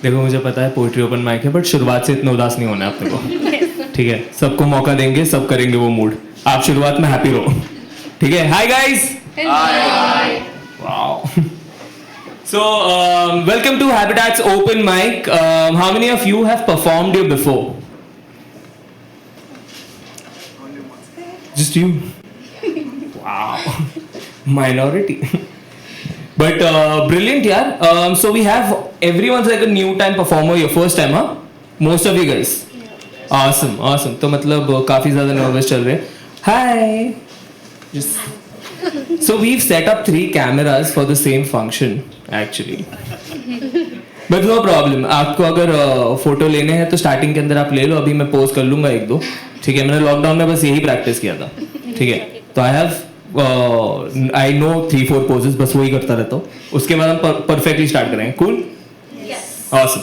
देखो मुझे पता है पोइट्री ओपन माइक है, बट शुरुआत से इतना उदास नहीं होना है अपने को, ठीक है? सबको मौका देंगे, सब करेंगे वो मूड. आप शुरुआत में हैप्पी रहो, ठीक है? Hi guys. Hi. Wow. So, welcome to Habitat's open mic. How many of you have performed here before? Just you? Wow. Minority. But brilliant, yaar. So we have everyone's like a new time performer. Your first time, huh? Most of you guys. Awesome, awesome. तो मतलब काफी ज़्यादा nervous चल रहे हैं. Hi. Just. So we've set up 3 cameras for the same function, actually. But no problem. आपको अगर photo लेने हैं तो स्टार्टिंग के अंदर आप ले लो. अभी मैं पोज कर लूँगा 1-2. ठीक है? मैंने लॉकडाउन में बस यही प्रैक्टिस किया था. ठीक है? तो आई नो 3-4 पोजेस, बस वही करता रहता हूँ. उसके बाद हम परफेक्टली स्टार्ट करेंगे. कूल? ऑसम.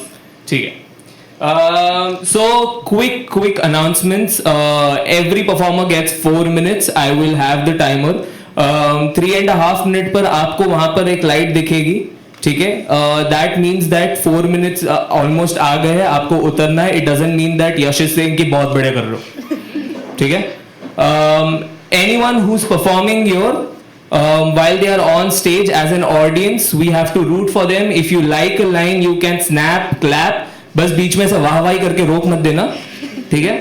ठीक है. So quick announcements. Every performer gets 4 minutes. I will have the timer. 3.5 minute पर आपको वहां पर एक लाइट दिखेगी. ठीक है? That means that 4 minutes almost आ गए हैं. आपको उतरना है. It doesn't mean that Yash is saying कि बहुत बढ़िया कर रहे हो. ठीक है? Anyone who's performing here, while they are on stage as an audience, we have to root for them. If you like a line, you can snap, clap. बस बीच में से वाह वाही करके रोक मत देना. ठीक है?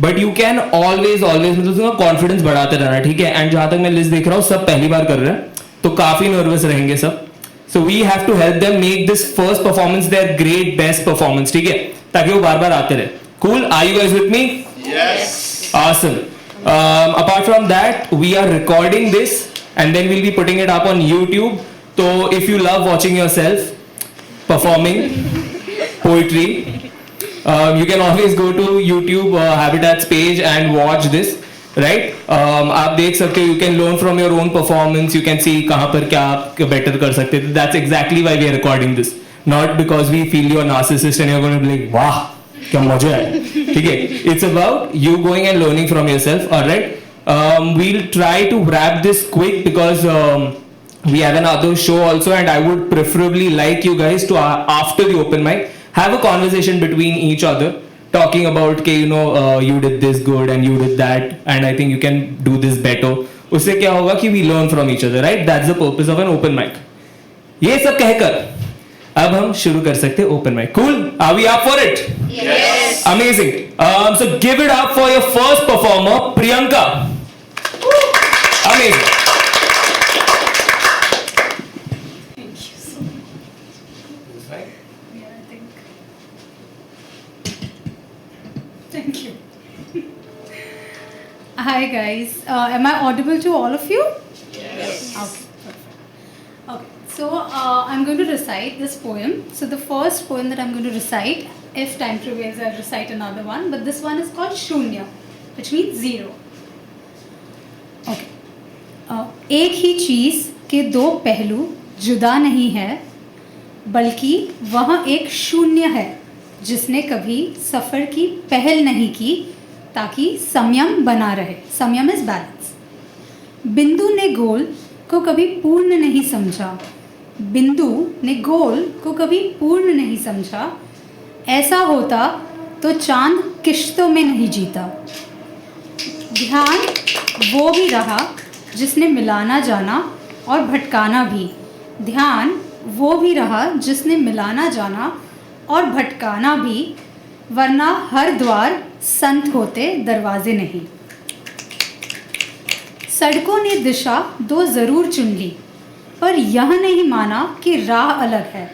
But you can always मतलब तुम्हारा कॉन्फिडेंस बढ़ाते रहना. ठीक है? एंड जहां तक मैं लिस्ट देख रहा हूँ सब पहली बार कर रहे हैं, तो काफी नर्वस रहेंगे सब. So we have to help them make this first performance their great best performance. ठीक है? ताकि वो बार बार आते रहे. Cool? Are you guys with me? Yes. Awesome. Apart from that, we are recording this and then we'll be putting it up on YouTube. So if you love watching yourself performing poetry, you can always go to YouTube Habitat's page and watch this, right? आप देख सकते हो, you can learn from your own performance. You can see कहाँ पर क्या आप better कर सकते हैं. That's exactly why we are recording this, not because we feel you're a narcissist and you're going to be like, वाह क्या मजा है. ठीक है? It's about you going and learning from yourself. All right. We'll try to wrap this quick because we have another show also, and I would preferably like you guys to after the open mic have a conversation between each other, talking about okay, you did this good and you did that, and I think you can do this better. उससे क्या होगा कि we learn from each other, right? That's the purpose of an open mic. ये सब कहकर अब हम शुरू कर सकते हैं open mic. Cool? Are we up for it? Yes. Amazing. So give it up for your first performer Priyanka. Amazing. Thank you. Hi guys, am I audible to all of you? Yes. Okay, perfect. Okay, so I'm going to recite this poem. So the first poem that I'm going to recite, if time prevails, I'll recite another one. But this one is called Shunya, which means zero. Okay. एक ही चीज़ के 2 पहलू जुदा नहीं है, बल्कि वह एक शून्य है जिसने कभी सफ़र की पहल नहीं की ताकि संयम बना रहे. संयम इज़ बैलेंस. बिंदु ने गोल को कभी पूर्ण नहीं समझा. बिंदु ने गोल को कभी पूर्ण नहीं समझा. ऐसा होता तो चांद किश्तों में नहीं जीता. ध्यान वो भी रहा जिसने मिलाना जाना और भटकाना भी. ध्यान वो भी रहा जिसने मिलाना जाना और भटकाना भी, वरना हर द्वार संत होते दरवाजे नहीं. सड़कों ने दिशा 2 ज़रूर चुन ली, पर यह नहीं माना कि राह अलग है.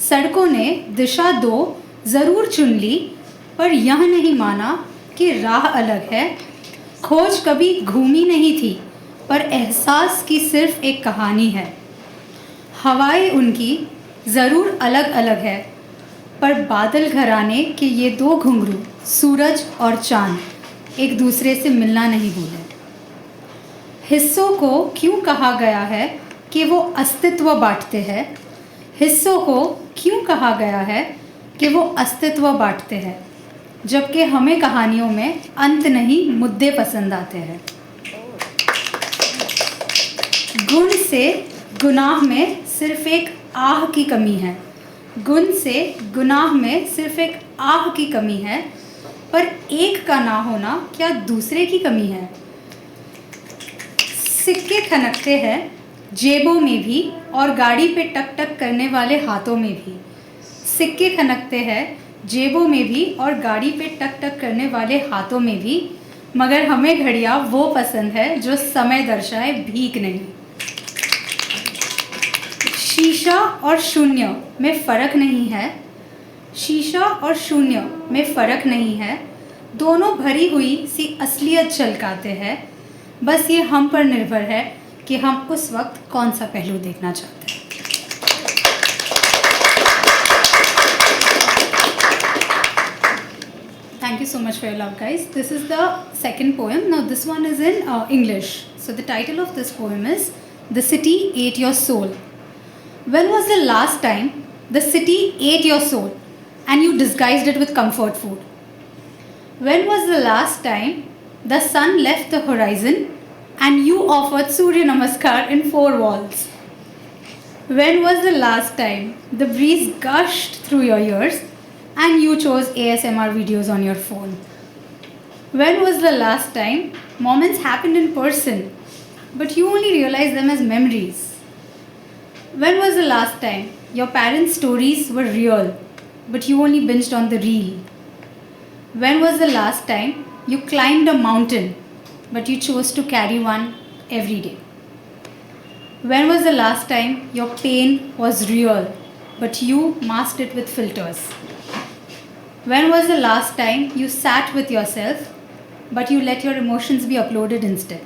सड़कों ने दिशा 2 ज़रूर चुन ली, पर यह नहीं माना कि राह अलग है. खोज कभी घूमी नहीं थी, पर एहसास की सिर्फ एक कहानी है. हवाएं उनकी ज़रूर अलग अलग है, पर बादल घराने के ये 2 घुंघरू सूरज और चांद एक दूसरे से मिलना नहीं भूले. हिस्सों को क्यों कहा गया है कि वो अस्तित्व बांटते हैं. हिस्सों को क्यों कहा गया है कि वो अस्तित्व बांटते हैं, जबकि हमें कहानियों में अंत नहीं मुद्दे पसंद आते हैं. गुण से गुनाह में सिर्फ एक आह की कमी है, गुण से गुनाह में सिर्फ एक आह की कमी है, पर एक का ना होना क्या दूसरे की कमी है। सिक्के खनकते हैं जेबों में भी और गाड़ी पे टक टक करने वाले हाथों में भी। सिक्के खनकते हैं जेबों में भी और गाड़ी पे टक टक करने वाले हाथों में भी, मगर हमें घड़ियाँ वो पसंद है जो समय दर्शाए भीख नहीं। शीशा और शून्य में फ़र्क नहीं है, शीशा और शून्य में फ़र्क नहीं है, दोनों भरी हुई सी असलियत झलकाते हैं। बस ये हम पर निर्भर है कि हम उस वक्त कौन सा पहलू देखना चाहते हैं। Thank you so much for your love, guys. This is the second poem. Now this one is in English. So the title of this poem is The City Ate Your Soul. When was the last time the city ate your soul and you disguised it with comfort food? When was the last time the sun left the horizon and you offered Surya Namaskar in 4 walls? When was the last time the breeze gushed through your ears and you chose ASMR videos on your phone? When was the last time moments happened in person, but you only realized them as memories? When was the last time your parents' stories were real, but you only binged on the reel? When was the last time you climbed a mountain, but you chose to carry one every day? When was the last time your pain was real, but you masked it with filters? When was the last time you sat with yourself, but you let your emotions be uploaded instead?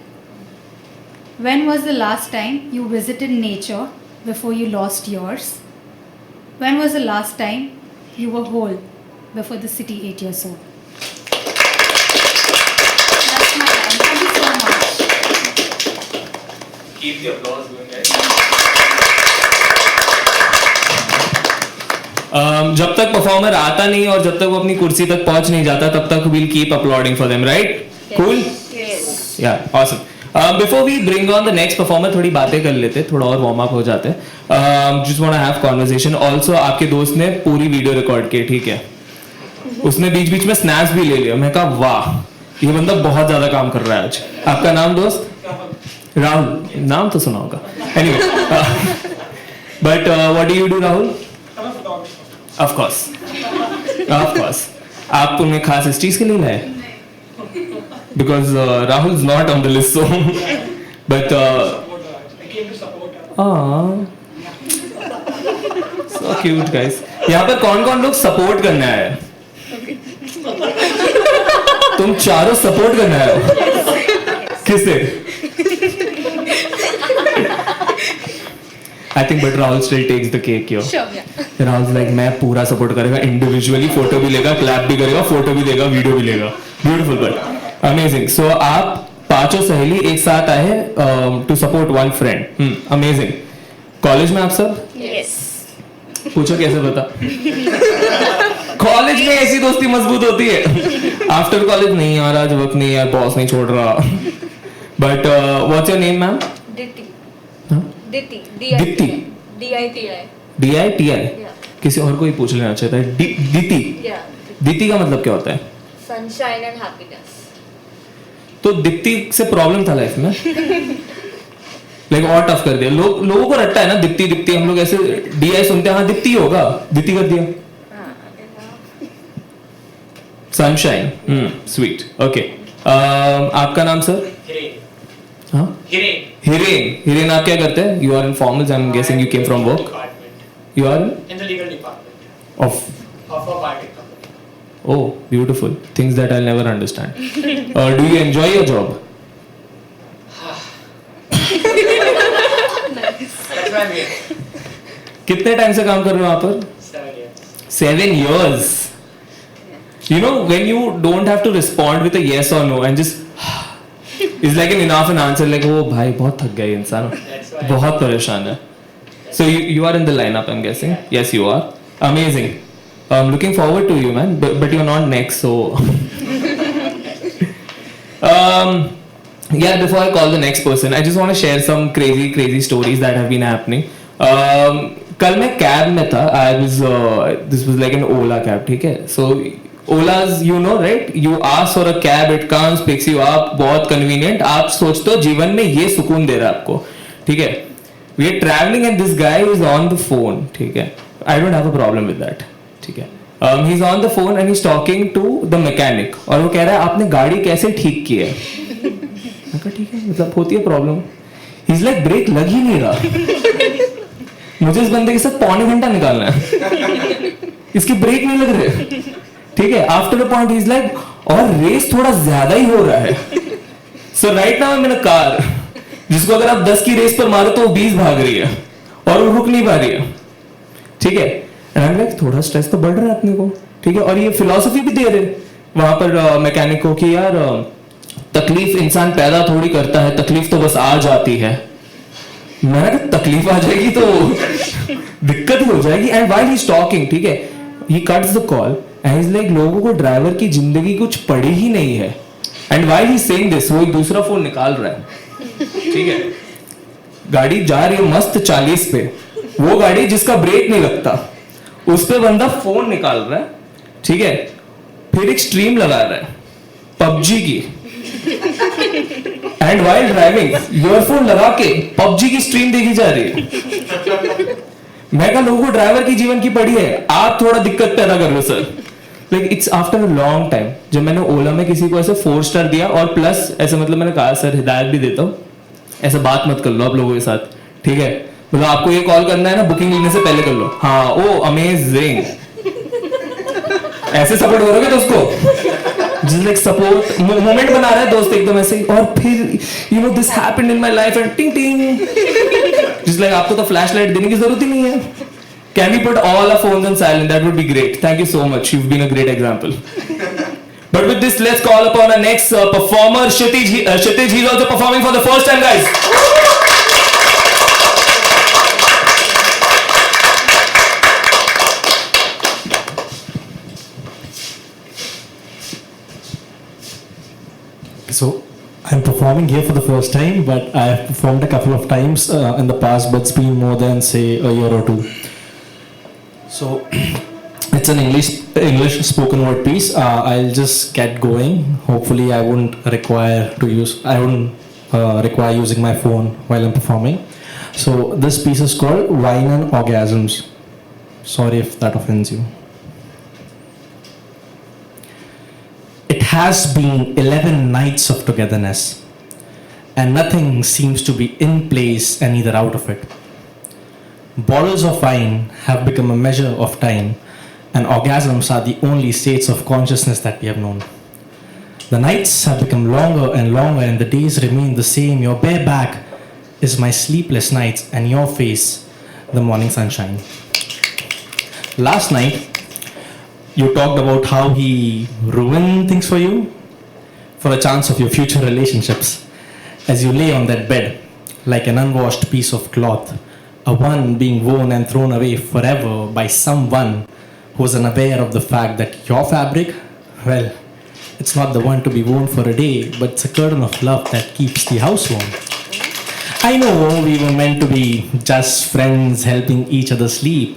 When was the last time you visited nature before you lost yours? When was the last time you were whole before the city ate your soul? That's my time. Thank you so much. Keep the applause going, guys. जब तक performer आता नहीं और जब तक वो अपनी कुर्सी तक पहुंच नहीं जाता तब तक we'll keep applauding for them, right? Cool? Yes. Yeah, awesome. Before we bring on the next performer, थोड़ी बातें कर लेते, थोड़ा और वार्म अप हो जाते हैं. Just wanna have conversation. Also आपके दोस्त ने पूरी वीडियो रिकॉर्ड की, ठीक है? उसने बीच बीच में स्नैप्स भी ले लिया. मैं कहा वाह, ये बंदा बहुत ज्यादा काम कर रहा है आज. आपका नाम दोस्त? राहुल. नाम तो सुना होगा. Anyway, but what do you do, Rahul? Of course. Of course. आप उन्हें खास इस चीज के लिए लाए? Because Rahul's not on the list, so. But. I came to support. So cute, guys. यहाँ पर कौन-कौन लोग सपोर्ट करने आए हैं? तुम चारों सपोर्ट करने आए हो? किसे? I think but Rahul still takes the cake here. Sure, yeah. Rahul's like मैं पूरा सपोर्ट करेगा, इंडिविजुअली फोटो भी लेगा, क्लैप भी करेगा, फोटो भी देगा, वीडियो भी लेगा. Beautiful but amazing. सो आप पांचों सहेली एक साथ आए हैं to support one friend. Amazing. College में आप सब? Yes. पूछो कैसे पता? कॉलेज में ऐसी दोस्ती मजबूत होती है. आफ्टर कॉलेज नहीं यार, आज वक्त नहीं यार, बॉस नहीं छोड़ रहा. But what's your name ma'am? Diti. हाँ? Diti. Diti. D-I-T-I. DITI. Yeah. किसी और को ही पूछ लेना चाहता है. दीति. Yeah. दीति का मतलब क्या होता है? Sunshine and happiness. तो दीप्ति से प्रॉब्लम था लाइफ में. लाइक और टफ कर दिया. लोगों को रटता है ना दीप्ति दीप्ति. हम लोग ऐसे DI सुनते हैं, हाँ दीप्ति होगा, दीप्ति कर दिया. सनशाइन. स्वीट. ओके. आपका नाम सर? हाँ? हिरेन. आप क्या करते हैं? You are in formals. I am guessing you came from work. You are In the legal department of. of a biotech company. Oh, beautiful. Things that I'll never understand. Do you enjoy your job? That's why I'm here. कितने time से काम कर रहे हो यहाँ पर? 7 years. 7 years. You know, when you don't have to respond with a yes or no and just it's like an enough an answer, like oh भाई बहुत थक गया ये इंसान, That's why. बहुत परेशान है. So you are in the lineup, I'm guessing. Yes, you are. Amazing. I'm looking forward to you, man. But you're not next, so. Yeah. Before I call the next person, I just want to share some crazy stories that have been happening. कल मैं cab में था. I was this was like an Ola cab. ठीक है. So Ola's you know right, you ask for a cab, it comes picks you up. बहुत convenient. आप सोचते हो जीवन में ये सुकून दे रहा है आपको. ठीक है. We are travelling and this guy is on the phone. ठीक है. I don't have a problem with that. ठीक है. He is on the phone and he is talking to the mechanic. और वो कह रहा है आपने गाड़ी कैसे ठीक की है. मैं कहा ठीक है, मतलब होती है problem. He is like break लग ही नहीं रहा. मुझे इस बंदे के साथ पौने घंटा निकालना है. इसके ब्रेक नहीं लग रहे. ठीक है. After a point is like और रेस थोड़ा ज्यादा ही हो रहा है. So right now I am in a car जिसको अगर आप 10 की रेस पर मारो तो वो 20 भाग रही है और वो रुक नहीं पा रही है. ठीक है. एंड आई एम लाइक थोड़ा स्ट्रेस तो बढ़ रहा है अपने को. ठीक है. और ये फिलॉसफी भी दे रहे वहां पर मैकेनिक को कि यार तकलीफ इंसान पैदा थोड़ी करता है, तकलीफ तो बस आ जाती है. मैंने कहा तकलीफ आ जाएगी तो दिक्कत हो जाएगी. And while he is talking, ठीक है, ही cuts the call and is like लोगों को ड्राइवर की जिंदगी कुछ पड़ी ही नहीं है. And while he saying this वो एक दूसरा फोन निकाल रहा है. ठीक है. गाड़ी जा रही है मस्त 40 पे. वो गाड़ी जिसका ब्रेक नहीं लगता उस पे बंदा फोन निकाल रहा है. ठीक है. फिर एक स्ट्रीम लगा रहा है पबजी की. एंड वाइल ड्राइविंग ईयरफोन लगा के पबजी की स्ट्रीम देखी जा रही है. मैं कहा लोगों को ड्राइवर की जीवन की पड़ी है, आप थोड़ा दिक्कत पैदा कर रहे हो sir. Like it's after a long time जब मैंने ओला में किसी को ऐसे 4 स्टार दिया और प्लस ऐसे मतलब मैंने कहा सर हिदायत भी देता हूँ ऐसे बात मत कर लो आप लोगों के साथ. ठीक है. मतलब आपको ये कॉल करना है ना बुकिंग लेने से पहले कर लो. हाँ ओ अमेजिंग. ऐसे सपोर्ट करोगे दोस्त जिस लाइक सपोर्ट मोमेंट बना रहा है दोस्त एकदम ऐसे ही. और फिर you know this happened in my life and टिंग टिंग जिस लाइक आपको तो फ्लैश लाइट देने की जरूरत ही नहीं है. Can we put all our phones on silent? That would be great. Thank you so much. You have been a great example. But with this, let's call upon our next performer, Kshitij. Kshitij, he's also performing for the first time, guys. So, I'm performing here for the first time, but I have performed a couple of times in the past, but it's been more than, say, a year or two. So, it's an English spoken word piece. I'll just get going. Hopefully, I won't require using my phone while I'm performing. So this piece is called Wine and Orgasms. Sorry if that offends you. It has been 11 nights of togetherness, and nothing seems to be in place and either out of it. Bottles of wine have become a measure of time, and orgasms are the only states of consciousness that we have known. The nights have become longer and longer, and the days remain the same. Your bare back is my sleepless nights, and your face, the morning sunshine. Last night, you talked about how he ruined things for you for a chance of your future relationships. As you lay on that bed, like an unwashed piece of cloth, a one being worn and thrown away forever by someone who is unaware of the fact that your fabric, well, it's not the one to be worn for a day, but it's a curtain of love that keeps the house warm. I know we were meant to be just friends helping each other sleep,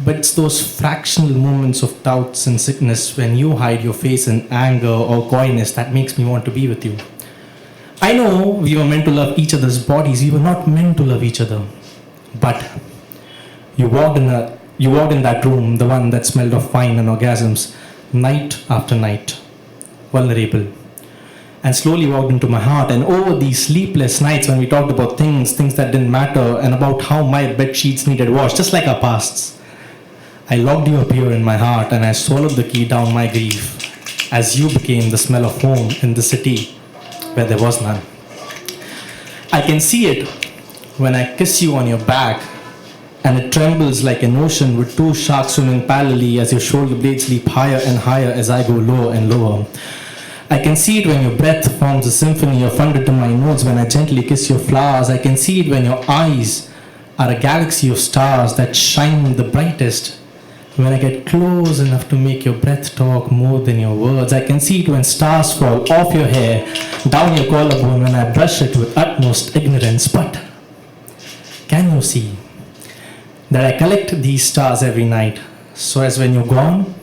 but it's those fractional moments of doubts and sickness when you hide your face in anger or coyness that makes me want to be with you. I know we were meant to love each other's bodies, we were not meant to love each other. But you walked in that room, the one that smelled of wine and orgasms, night after night, vulnerable, and slowly walked into my heart. And over these sleepless nights when we talked about things that didn't matter, and about how my bed sheets needed wash, just like our pasts, I locked you up here in my heart, and I swallowed the key down my grief, as you became the smell of home in the city where there was none. I can see it when I kiss you on your back, and it trembles like an ocean with two sharks swimming parallelly as your shoulder blades leap higher and higher as I go lower and lower. I can see it when your breath forms a symphony of thunder to my notes when I gently kiss your flowers. I can see it when your eyes are a galaxy of stars that shine the brightest when I get close enough to make your breath talk more than your words. I can see it when stars fall off your hair, down your collarbone when I brush it with utmost ignorance. But can you see? that I collect these stars every night. So as when you're gone,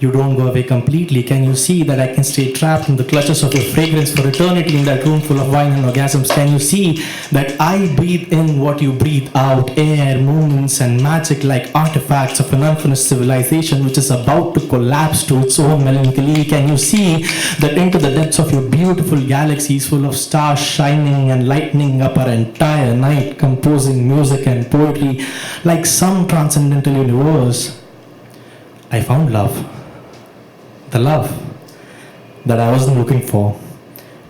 you don't go away completely. Can you see that I can stay trapped in the clutches of your fragrance for eternity in that room full of wine and orgasms? Can you see that I breathe in what you breathe out? Air, moments and magic like artifacts of an unfinished civilization which is about to collapse to its own melancholy. Can you see that into the depths of your beautiful galaxies full of stars shining and lighting up our entire night, composing music and poetry like some transcendental universe, I found love. The love that I wasn't looking for,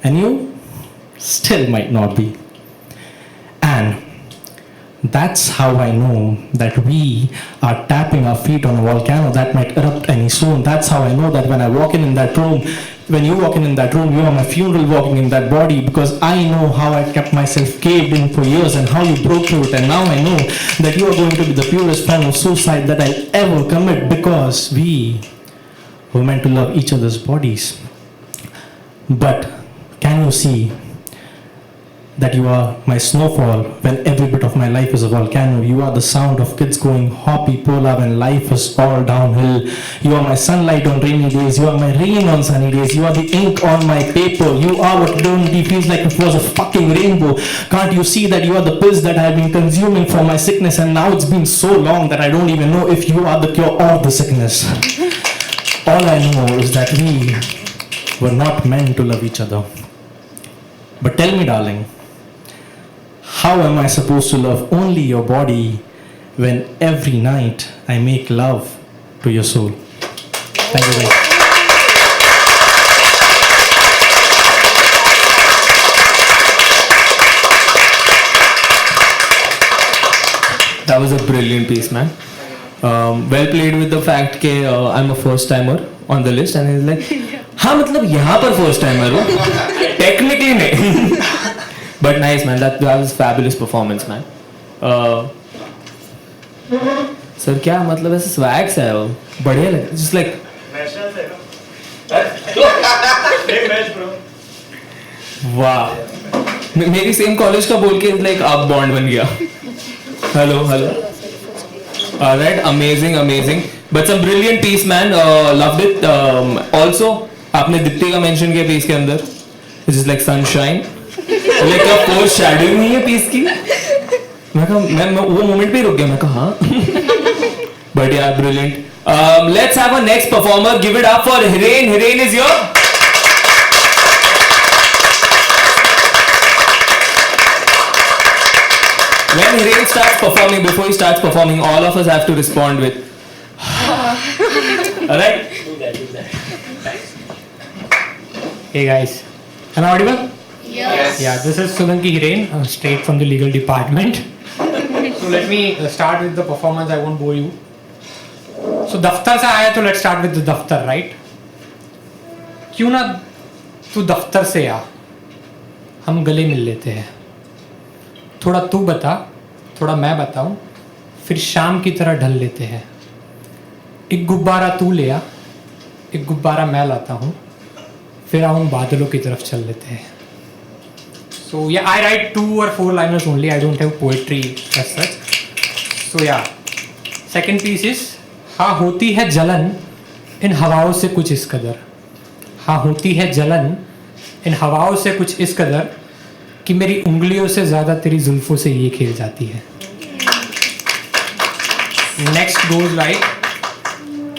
and you still might not be. And that's how I know that we are tapping our feet on a volcano that might erupt any soon. That's how I know that when I walk in that room, when you walk in that room, you are my funeral walking in that body, because I know how I kept myself caved in for years and how you broke through it. And now I know that you are going to be the purest form of suicide that I'll ever commit, because we were meant to love each other's bodies. But can you see that you are my snowfall when every bit of my life is a volcano? You are the sound of kids going hoppy polar when life is all downhill. You are my sunlight on rainy days. You are my rain on sunny days. You are the ink on my paper. You are what eternity feels like it was a fucking rainbow. Can't you see that you are the pills that I have been consuming for my sickness, and now it's been so long that I don't even know if you are the cure or the sickness. All I know is that we were not meant to love each other. But tell me, darling, how am I supposed to love only your body when every night I make love to your soul? Thank you very much. That was a brilliant piece, man. Well played with the fact that I'm a first timer on the list, and he's like, हाँ मतलब यहाँ पर first timer हो, technically नहीं. But nice, man. That was fabulous performance, man. Sir, क्या मतलब ऐसे swag सा है वो, बढ़िया लगा. Just like National है ना? Big match, bro. वाह. मेरी same college का बोल के like आप bond बन गया. Hello. Alright, amazing. But some brilliant piece, man. Loved it. Also, आपने दीप्ति का mention किया piece के अंदर, which is like sunshine. like a foreshadowing नहीं है piece की. मैं वो moment पे ही रुक गया. मैं कहा हाँ. But yeah, brilliant. Let's have our next performer. Give it up for Hiren. Hiren is here. When Hiren starts performing, before he starts performing, all of us have to respond with alright? Do that. Thanks. Hey guys, am I audible? Yes. Yeah, this is Solanki Hiren, straight from the legal department. So let me start with the performance, I won't bore you. So दफ्तर से आया तो let's start with the दफ्तर, right? क्यों ना तू दफ्तर से आ, हम गले मिल लेते हैं. थोड़ा तू बता, थोड़ा मैं बताऊं, फिर शाम की तरह ढल लेते हैं. एक गुब्बारा तू ले आ, एक गुब्बारा मैं लाता हूँ, फिर हम बादलों की तरफ चल लेते हैं. So yeah, I write 2 or 4 liners only. I don't have poetry as such. So yeah, second piece is हाँ होती है जलन इन हवाओं से कुछ इस कदर. हाँ होती है जलन इन हवाओं से कुछ इस कदर कि मेरी उंगलियों से ज़्यादा तेरी जुल्फों से ये खेल जाती है. नेक्स्ट गोज लाइक,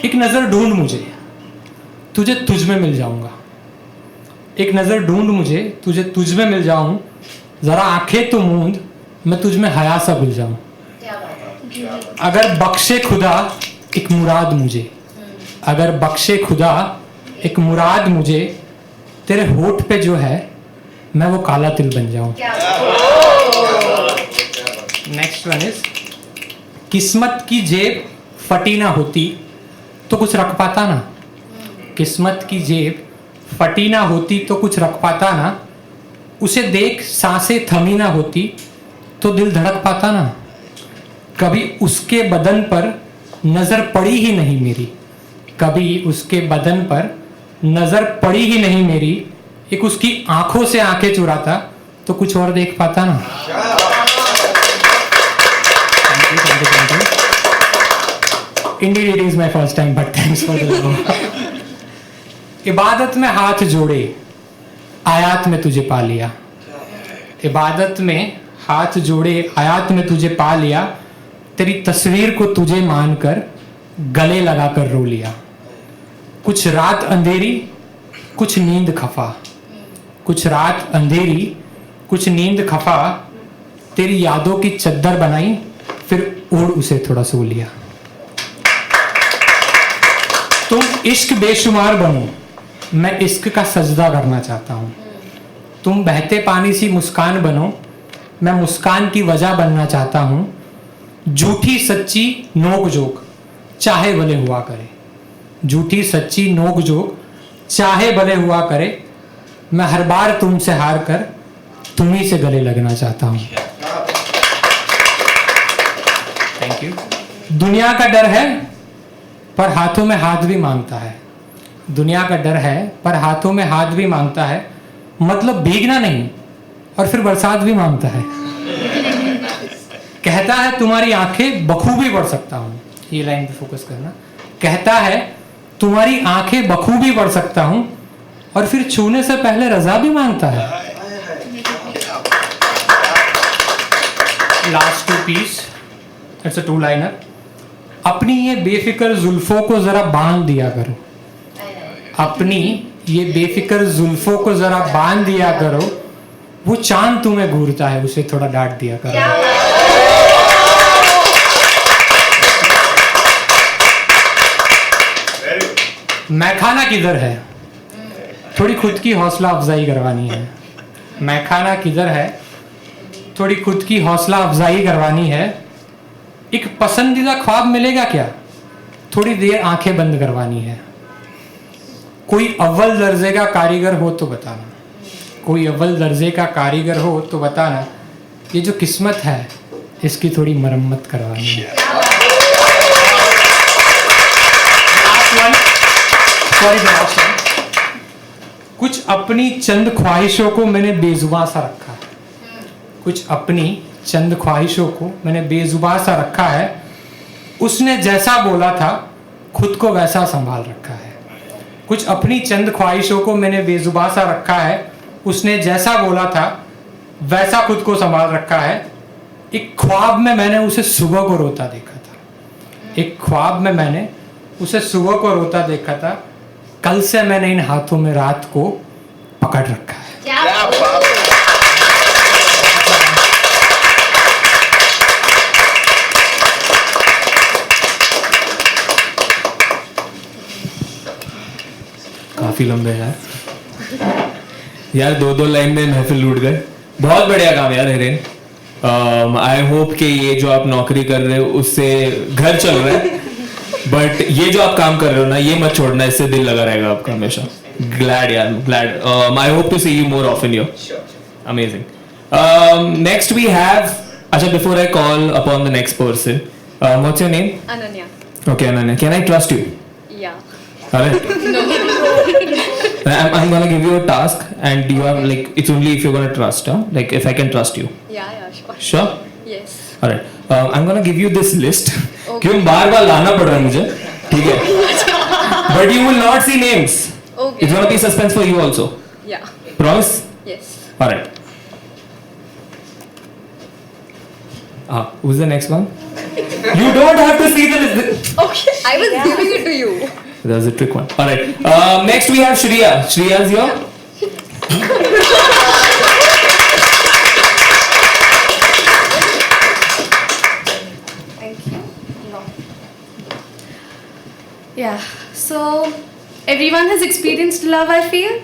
एक नज़र ढूंढ मुझे, तुझे तुझ में मिल जाऊंगा. एक नज़र ढूंढ मुझे, तुझे तुझ में मिल जाऊं, ज़रा आंखें तो मूंद, मैं तुझ में हया सा भूल जाऊं. अगर बख्शे खुदा एक मुराद मुझे, अगर बख्शे खुदा एक मुराद मुझे, तेरे होठ पे जो है मैं वो काला तिल बन जाऊं. नेक्स्ट वन इज, किस्मत की जेब फटी ना होती तो कुछ रख पाता ना. किस्मत की जेब फटी ना होती तो कुछ रख पाता ना. उसे देख सांसें थमी ना होती तो दिल धड़क पाता ना. कभी उसके बदन पर नजर पड़ी ही नहीं मेरी, कभी उसके बदन पर नजर पड़ी ही नहीं मेरी. एक उसकी आंखों से आंखें चुराता तो कुछ और देख पाता ना. Thank you. Indeed, it is my first time, but thanks for the love. इबादत में हाथ जोड़े, आयात में तुझे पा लिया. इबादत में हाथ जोड़े, आयात में तुझे पा लिया. तेरी तस्वीर को तुझे मानकर गले लगाकर रो लिया. कुछ रात अंधेरी, कुछ नींद खफा. कुछ रात अंधेरी, कुछ नींद खफा. तेरी यादों की चद्दर बनाई, फिर ओढ़ उसे थोड़ा सो लिया. तुम इश्क बेशुमार बनो, मैं इश्क का सजदा करना चाहता हूँ. तुम बहते पानी सी मुस्कान बनो, मैं मुस्कान की वजह बनना चाहता हूँ. झूठी सच्ची नोक जोक चाहे भले हुआ करे. झूठी सच्ची नोक जोक चाहे भले हुआ करे. मैं हर बार तुमसे हार कर तुम्ही से गले लगना चाहता हूँ. Thank you. दुनिया का डर है पर हाथों में हाथ भी मांगता है. दुनिया का डर है पर हाथों में हाथ भी मांगता है. मतलब भीगना नहीं और फिर बरसात भी मांगता है. कहता है तुम्हारी आंखें बखूबी पढ़ सकता हूँ. ये लाइन पे फोकस करना. कहता है तुम्हारी आंखें बखूबी पढ़ सकता हूँ और फिर छूने से पहले रजा भी मांगता है. Last two piece, it's a two liner. अपनी ये बेफिक्र जुल्फों को जरा बांध दिया करो. अपनी ये बेफिक्र जुल्फों को जरा बांध दिया करो. वो चांद तुम्हें घूरता है, उसे थोड़ा डांट दिया करो. मैखाना किधर है, थोड़ी खुद की हौसला अफजाई करवानी है. मैखाना किधर है, थोड़ी खुद की हौसला अफजाई करवानी है. एक पसंदीदा ख्वाब मिलेगा क्या, थोड़ी देर आंखें बंद करवानी है. कोई अव्वल दर्जे का कारीगर हो तो बताना. कोई अव्वल दर्जे का कारीगर हो तो बताना. ये जो किस्मत है इसकी थोड़ी मरम्मत करवानी है. कुछ अपनी चंद ख्वाहिशों को मैंने बेजुबां सा रखा है. कुछ अपनी चंद ख्वाहिशों को मैंने बेजुबां सा रखा है. उसने जैसा बोला था खुद को वैसा संभाल रखा है. कुछ अपनी चंद ख्वाहिशों को मैंने बेजुबां सा रखा है. उसने जैसा बोला था वैसा खुद को संभाल रखा है. एक ख्वाब में मैंने उसे सुबह को रोता देखा था. एक ख्वाब में मैंने उसे सुबह को रोता देखा था. कल से मैंने इन हाथों में रात को पकड़ रखा है. काफी लंबे यार. यार दो लाइन में महफिल लूट गए. बहुत बढ़िया काम यार हिरेन. आई होप कि ये जो आप नौकरी कर रहे हो उससे घर चल रहा है, बट ये जो आप काम कर रहे हो ना ये मत छोड़ना. इससे दिल लगा रहेगा आपका हमेशा. ग्लैड यार, glad. I hope to see you more often here. Amazing. Next we have, अच्छा before I call upon the next person, what's your name? Ananya. Okay, Ananya, can I trust you? Yeah. Alright. I'm gonna give you a task, and you are like, it's only if you're gonna trust, huh? Like if I can trust you. Yeah, sure. Sure? Yes. Alright. I'm gonna give you this list. Okay. क्यों बार-बार लाना पड़ रहा है मुझे? ठीक है. But you will not see names. Okay. It's gonna be suspense for you also. Yeah. Promise? Yes. Alright. Who's the next one? You don't have to see the list. Okay. I was giving it to you. That was a trick one. Alright. Next we have Shreya. Shreya's here. Thank you. Yeah, so everyone has experienced love, I feel.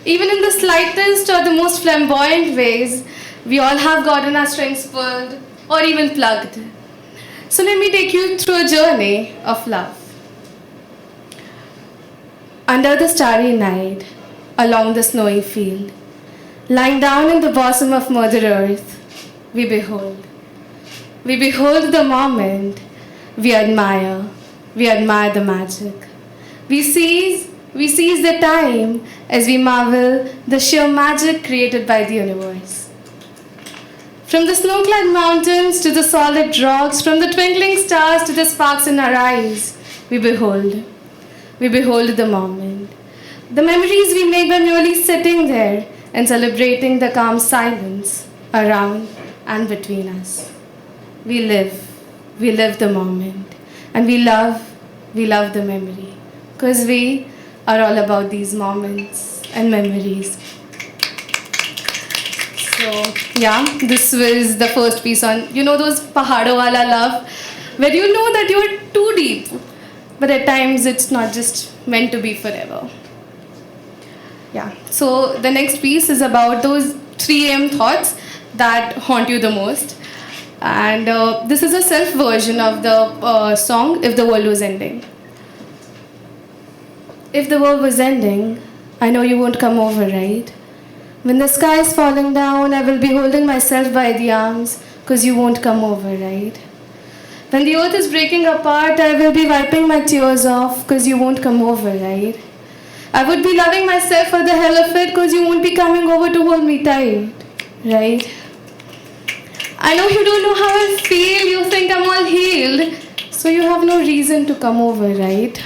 Even in the slightest or the most flamboyant ways, we all have gotten our strings pulled or even plugged. So let me take you through a journey of love. Under the starry night, along the snowy field, lying down in the bosom of Mother Earth, we behold. We behold the moment, we admire the magic. We seize the time as we marvel the sheer magic created by the universe. From the snow-clad mountains to the solid rocks, from the twinkling stars to the sparks in our eyes, we behold. We behold the moment. The memories we make by merely sitting there and celebrating the calm silence around and between us. We live the moment, and we love the memory, because we are all about these moments and memories. So yeah, this was the first piece on, those pahado wala love, where you know that you're too deep, but at times it's not just meant to be forever. Yeah, so the next piece is about those 3 a.m. thoughts that haunt you the most. And this is a self version of the song If the World Was Ending. If the world was ending, I know you won't come over, right? When the sky is falling down, I will be holding myself by the arms, because you won't come over, right? When the earth is breaking apart, I will be wiping my tears off, because you won't come over, right? I would be loving myself for the hell of it, because you won't be coming over to hold me tight, right? I know you don't know how I feel, you think I'm all healed, so you have no reason to come over, right?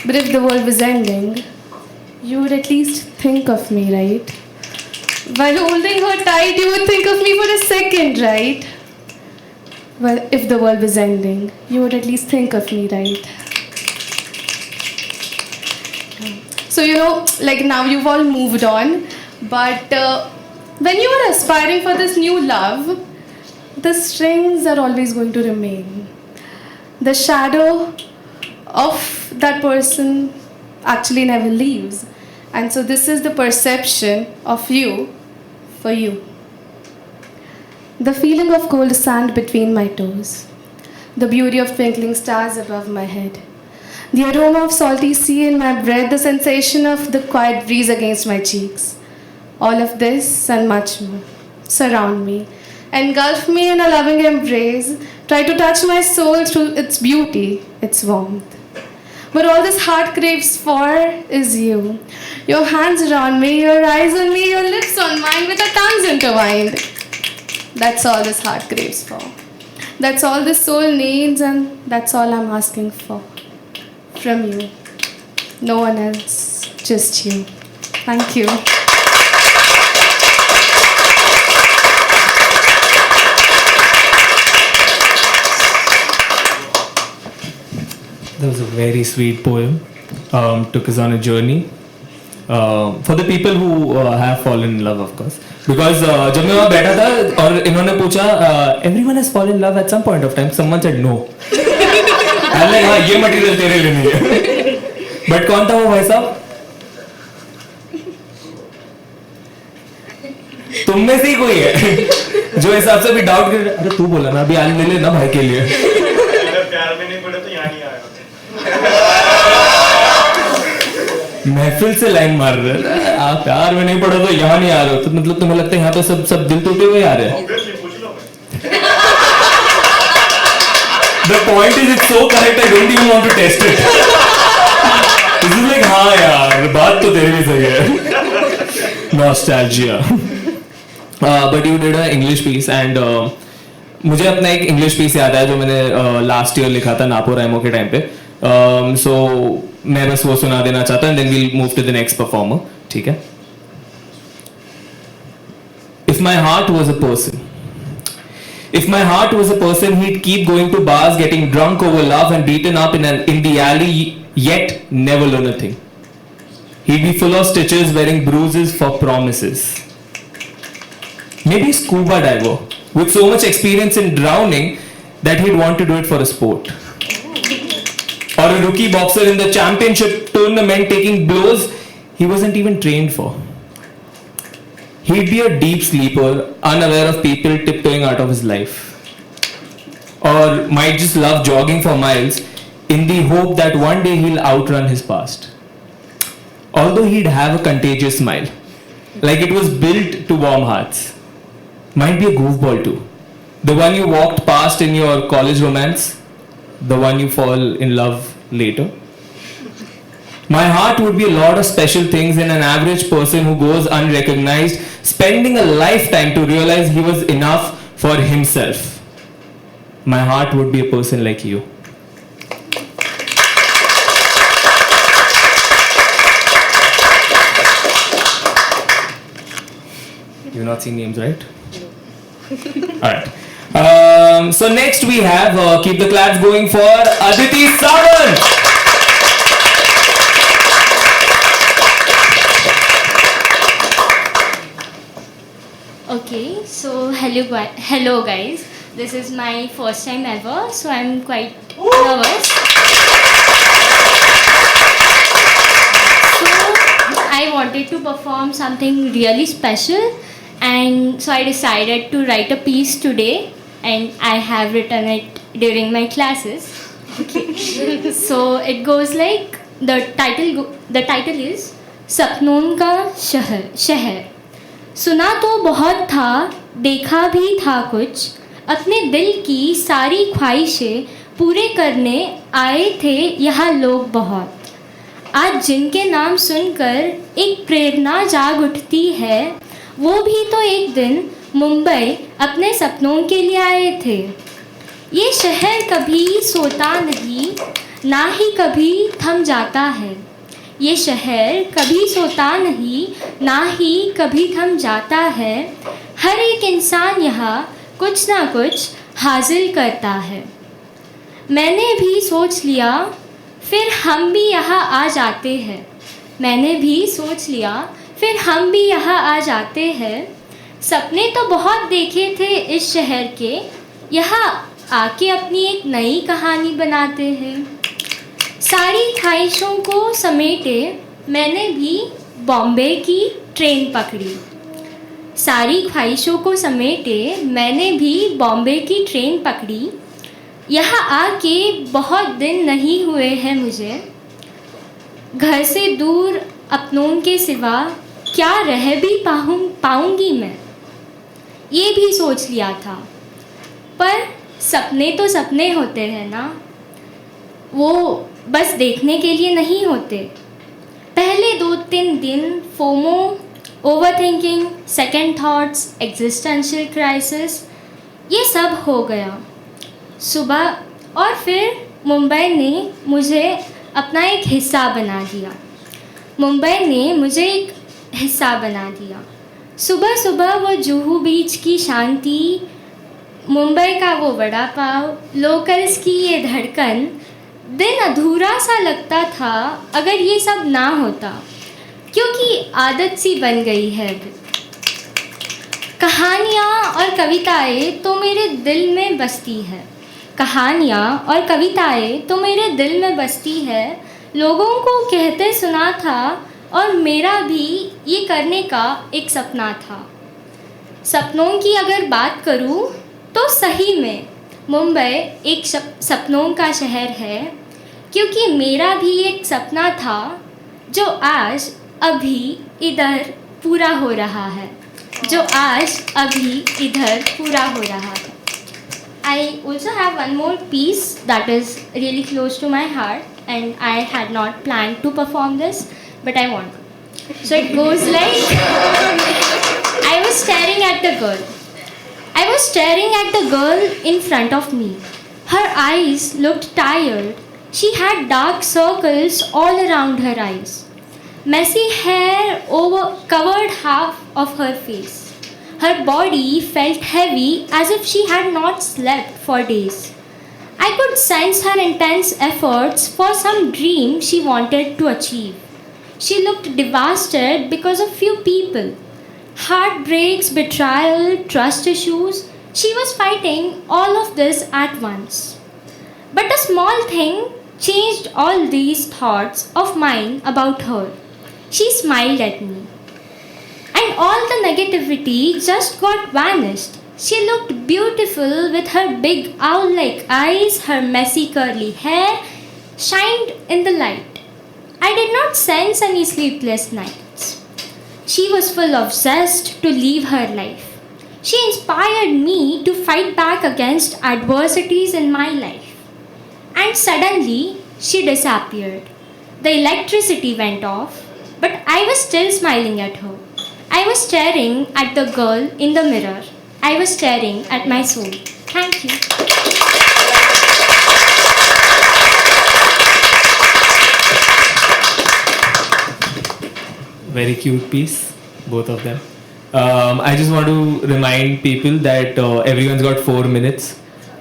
But if the world was ending, you would at least think of me, right? While holding her tight, you would think of me for a second, right? Well, if the world was ending, you would at least think of me, right? So, like now you've all moved on, but when you are aspiring for this new love, the strings are always going to remain. The shadow of that person actually never leaves. And so this is the perception of you for you. The feeling of cold sand between my toes. The beauty of twinkling stars above my head. The aroma of salty sea in my breath. The sensation of the quiet breeze against my cheeks. All of this and much more surround me. Engulf me in a loving embrace. Try to touch my soul through its beauty, its warmth. But all this heart craves for is you. Your hands around me, your eyes on me, your lips on mine with our tongues intertwined. That's all this heart craves for. That's all this soul needs, and that's all I'm asking for. From you. No one else, just you. Thank you. That was a very sweet poem. Took us on a journey. For the people who have fallen in love, of course. Because जब मैं वहाँ बैठा था और इन्होंने पूछा everyone has fallen in love at some point of time. Someone said no. I'm like हाँ ये मटेरियल तेरे लिए नहीं है. But कौन था वो भाई साहब? तुम में से ही कोई है जो हिसाब से भी डाउट कर अरे तू बोला ना अभी आज ले लेना भाई के लिए. प्यार में नहीं पड़े तो यहाँ नहीं आएगा. महफिल से लाइन मार रहे हैं आप प्यार में नहीं पड़ो तो यहाँ नहीं आ रहे हो तो मतलब तुम्हें लगता है यहाँ तो सब दिल टूटे हुए आ रहे हैं. The point is it's so correct I don't even want to test it. This is like हाँ यार बात तो तेरी भी सही है. Nostalgia. But you did an English piece and मुझे अपना एक इंग्लिश पीस याद है जो मैंने लास्ट ईयर लिखा था नापो रैमो के टाइम पे. सो मैं बस वो सुना देना चाहता हूँ, then we'll move to the next performer. ठीक है. If my heart was a person, if my heart was a person, he'd keep going to bars, getting drunk over love and beaten up in the alley, yet never learn a thing. He'd be full of stitches, wearing bruises for promises. Maybe a scuba diver with so much experience in drowning that he'd want to do it for a sport. Or a rookie boxer in the championship tournament taking blows he wasn't even trained for. He'd be a deep sleeper, unaware of people tiptoeing out of his life. Or might just love jogging for miles in the hope that one day he'll outrun his past. Although he'd have a contagious smile, like it was built to warm hearts. Might be a goofball too. The one you walked past in your college romance, the one you fall in love later. My heart would be a lot of special things in an average person who goes unrecognized, spending a lifetime to realize he was enough for himself. My heart would be a person like you. You've not seen names, right? Alright. So next we have, keep the claps going for Aditi Sawant. Okay, so hello guys. This is my first time ever, so I'm quite nervous. So I wanted to perform something really special, and so I decided to write a piece today, and I have written it during my classes. Okay. So it goes like the title is सपनों का शहर. सुना तो बहुत था, देखा भी था कुछ, अपने दिल की सारी ख्वाहिशें पूरे करने आए थे यहाँ लोग बहुत. आज जिनके नाम सुनकर एक प्रेरणा जाग उठती है, वो भी तो एक दिन मुंबई अपने सपनों के लिए आए थे. ये शहर कभी सोता नहीं, ना ही कभी थम जाता है. ये शहर कभी सोता नहीं, ना ही कभी थम जाता है. हर एक इंसान यहाँ कुछ ना कुछ हासिल करता है. मैंने भी सोच लिया, फिर हम भी यहाँ आ जाते हैं. मैंने भी सोच लिया, फिर हम भी यहाँ आ जाते हैं. सपने तो बहुत देखे थे इस शहर के, यहाँ आके अपनी एक नई कहानी बनाते हैं. सारी ख्वाहिशों को समेटे मैंने भी बॉम्बे की ट्रेन पकड़ी. सारी ख्वाहिशों को समेटे मैंने भी बॉम्बे की ट्रेन पकड़ी. यहाँ आके बहुत दिन नहीं हुए हैं मुझे. घर से दूर अपनों के सिवा क्या रह भी पाऊँगी मैं, ये भी सोच लिया था. पर सपने तो सपने होते हैं ना, वो बस देखने के लिए नहीं होते. पहले 2-3 दिन FOMO, overthinking, second thoughts, existential crisis, ये सब हो गया. सुबह और फिर मुंबई ने मुझे अपना एक हिस्सा बना दिया. मुंबई ने मुझे एक हिस्सा बना दिया. सुबह सुबह वो जुहू बीच की शांति, मुंबई का वो वड़ा पाव, लोकल्स की ये धड़कन. दिन अधूरा सा लगता था अगर ये सब ना होता, क्योंकि आदत सी बन गई है. कहानियाँ और कविताएं तो मेरे दिल में बसती है. कहानियाँ और कविताएं तो मेरे दिल में बसती है. लोगों को कहते सुना था, और मेरा भी ये करने का एक सपना था. सपनों की अगर बात करूँ तो सही में मुंबई एक सपनों का शहर है, क्योंकि मेरा भी एक सपना था जो आज अभी इधर पूरा हो रहा है. जो आज अभी इधर पूरा हो रहा है. I also have one more piece that is really close to my heart, and I had not planned to perform this, but I want to. So it goes like, I was staring at the girl. I was staring at the girl in front of me. Her eyes looked tired. She had dark circles all around her eyes. Messy hair covered half of her face. Her body felt heavy as if she had not slept for days. I could sense her intense efforts for some dream she wanted to achieve. She looked devastated because of few people. Heartbreaks, betrayal, trust issues. She was fighting all of this at once. But a small thing changed all these thoughts of mine about her. She smiled at me. And all the negativity just got vanished. She looked beautiful with her big owl-like eyes, her messy curly hair shined in the light. I did not sense any sleepless nights. She was full of zest to live her life. She inspired me to fight back against adversities in my life. And suddenly, she disappeared. The electricity went off, but I was still smiling at her. I was staring at the girl in the mirror. I was staring at my soul. Thank you. Very cute piece, both of them. I just want to remind people that everyone's got 4 minutes.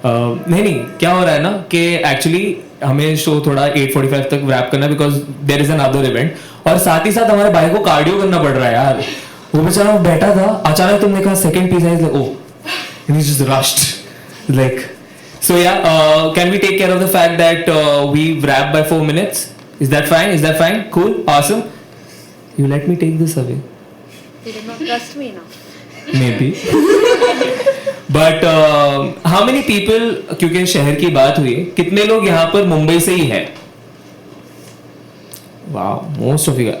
नहीं क्या हो रहा है ना कि actually हमें show थोड़ा 8:45 तक रैप करना because there is another event और साथ ही साथ हमारे भाई को कार्डियो करना पड़ रहा है यार. वो बेचारा बैठा था, अचानक तुमने कहा second piece I, oh he just rushed like. So yeah, can we take care of the fact that we wrap by 4 minutes? Is that fine? Is that fine? Cool, awesome. You let me take this away. You did not trust me enough. Maybe. But how many people, क्योंकि शहर की बात हुई है, कितने लोग यहाँ पर मुंबई से ही है? Wow, most of you.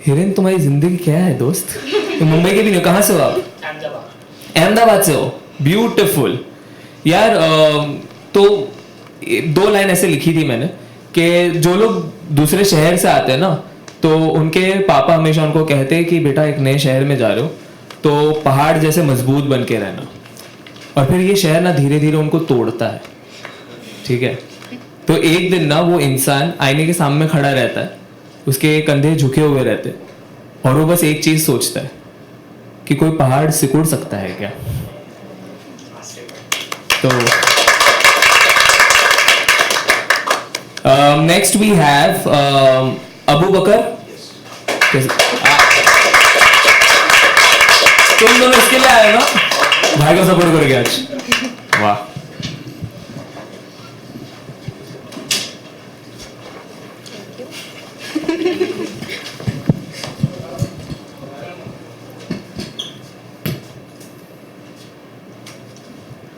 Hiren तुम्हारी जिंदगी क्या है दोस्त? तुम मुंबई के भी नहीं हो, कहाँ से हो आप? अहमदाबाद से हो. ब्यूटिफुल यार. तो 2 लाइन ऐसे लिखी थी मैंने कि जो लोग दूसरे शहर से आते हैं ना, तो उनके पापा हमेशा उनको कहते हैं कि बेटा एक नए शहर में जा रहे हो तो पहाड़ जैसे मजबूत बन के रहना. और फिर ये शहर ना धीरे धीरे उनको तोड़ता है. ठीक है, तो एक दिन ना वो इंसान आईने के सामने खड़ा रहता है, उसके कंधे झुके हुए रहते हैं और वो बस एक चीज सोचता है कि कोई पहाड़ सिकुड़ सकता है क्या. तो नेक्स्ट वी हैव अबू बकर. तुम दोनों इसके लिए आए ना, भाई को सपोर्ट करोगे आज. वाह.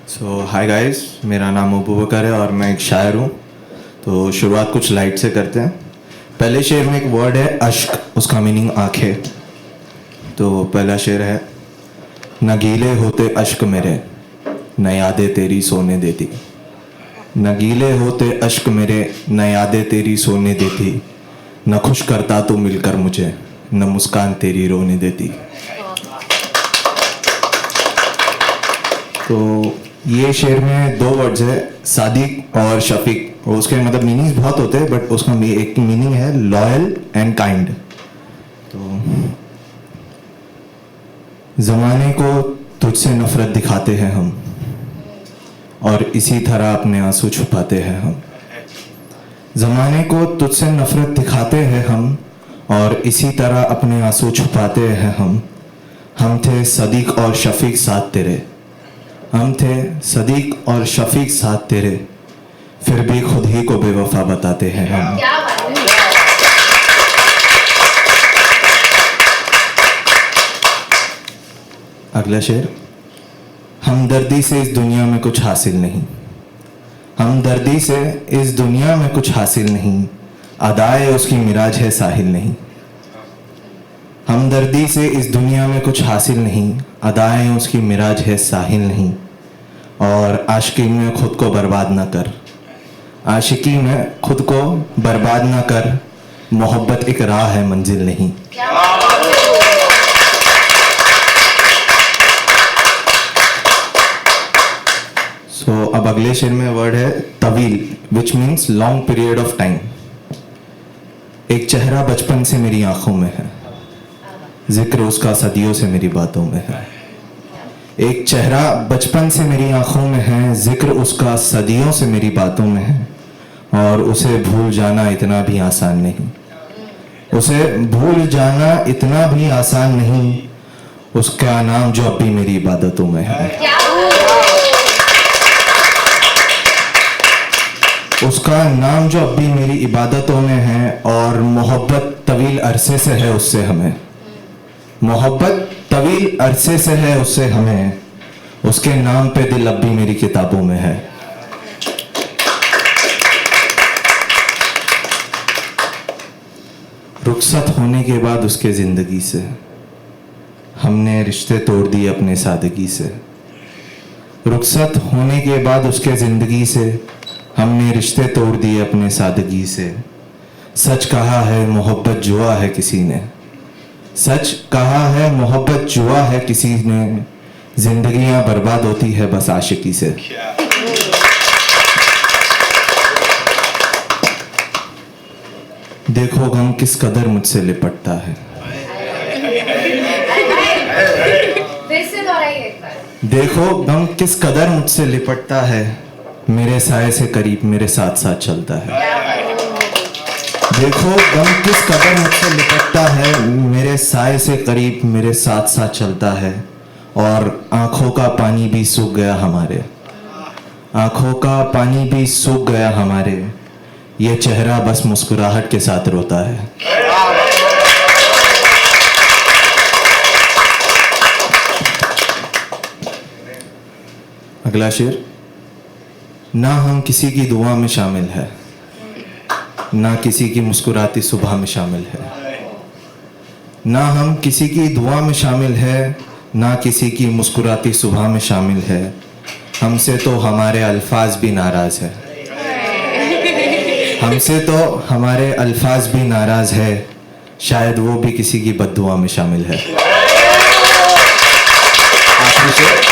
सो हाय गाइस, मेरा नाम अबू बकर है और मैं एक शायर हूँ. तो शुरुआत कुछ लाइट से करते हैं. पहले शेर में एक वर्ड है अश्क, उसका मीनिंग आंखें. तो पहला शेर है, न गीले होते अश्क मेरे न यादें तेरी सोने देती. न गीले होते अश्क मेरे न यादें तेरी सोने देती. न खुश करता तू मिलकर मुझे न मुस्कान तेरी रोने देती. तो ये शेर में 2 वर्ड्स है, सादिक और शफीक. उसके मतलब मीनिंग्स बहुत होते हैं बट उसका एक मीनिंग है लॉयल एंड काइंड. तो ज़माने को तुझसे नफरत दिखाते हैं हम और इसी तरह अपने आंसू छुपाते हैं हम. ज़माने को तुझसे नफरत दिखाते हैं हम और इसी तरह अपने आंसू छुपाते हैं हम. हम थे सदीक और शफीक साथ तेरे. हम थे सदीक और शफीक साथ तेरे, फिर भी खुद ही को बेवफा बताते हैं हम. अगला शेर, हमदर्दी से इस दुनिया में कुछ हासिल नहीं. हमदर्दी से इस दुनिया में कुछ हासिल नहीं. अदाए उसकी मिराज है साहिल नहीं. हमदर्दी से इस दुनिया में कुछ हासिल नहीं. अदाए उसकी मिराज है साहिल नहीं. और आशिकी में खुद को बर्बाद ना कर. आशिकी में खुद को बर्बाद ना कर. मोहब्बत एक राह है मंजिल नहीं. सो अब अगले शेर में वर्ड है तवील, which means long period of time. एक चेहरा बचपन से मेरी आंखों में है, जिक्र उसका सदियों से मेरी बातों में है. एक चेहरा बचपन से मेरी आंखों में है, जिक्र उसका सदियों से मेरी बातों में है. और उसे भूल जाना इतना भी आसान नहीं. उसे भूल जाना इतना भी आसान नहीं. उसका नाम जो अब भी मेरी इबादतों में है. उसका नाम जो अब भी मेरी इबादतों में है. और मोहब्बत तवील अरसे से है उससे हमें. मोहब्बत तवील अरसे से है उससे हमें. उसके नाम पे दिल अब भी मेरी किताबों में है. रुखसत होने के बाद उसके ज़िंदगी से हमने रिश्ते तोड़ दिए अपने सादगी से. रुखसत होने के बाद उसके ज़िंदगी से हमने रिश्ते तोड़ दिए अपने सादगी से. सच कहा है मोहब्बत जुआ है किसी ने, सच कहा है मोहब्बत जुआ है किसी ने, जिंदगियां बर्बाद होती है बस आशिकी से। देखो गम किस कदर मुझसे लिपटता है, देखो गम किस कदर मुझसे लिपटता है, मेरे साए से करीब मेरे साथ साथ चलता है। देखो गम किस कदर मुझसे लिपटता है, मेरे साए से करीब मेरे साथ साथ चलता है, और आंखों का पानी भी सूख गया हमारे, आंखों का पानी भी सूख गया हमारे, ये चेहरा बस मुस्कुराहट के साथ रोता है। अगला शेर। ना हम किसी की दुआ में शामिल है, ना किसी की मुस्कुराती सुबह में शामिल है, ना हम किसी की दुआ में शामिल है, ना किसी की मुस्कुराती सुबह में शामिल है, हमसे तो हमारे अल्फाज भी नाराज है, हमसे तो हमारे अल्फाज भी नाराज है, शायद वो भी किसी की बद्दुआ में शामिल है। आखिरी शेर।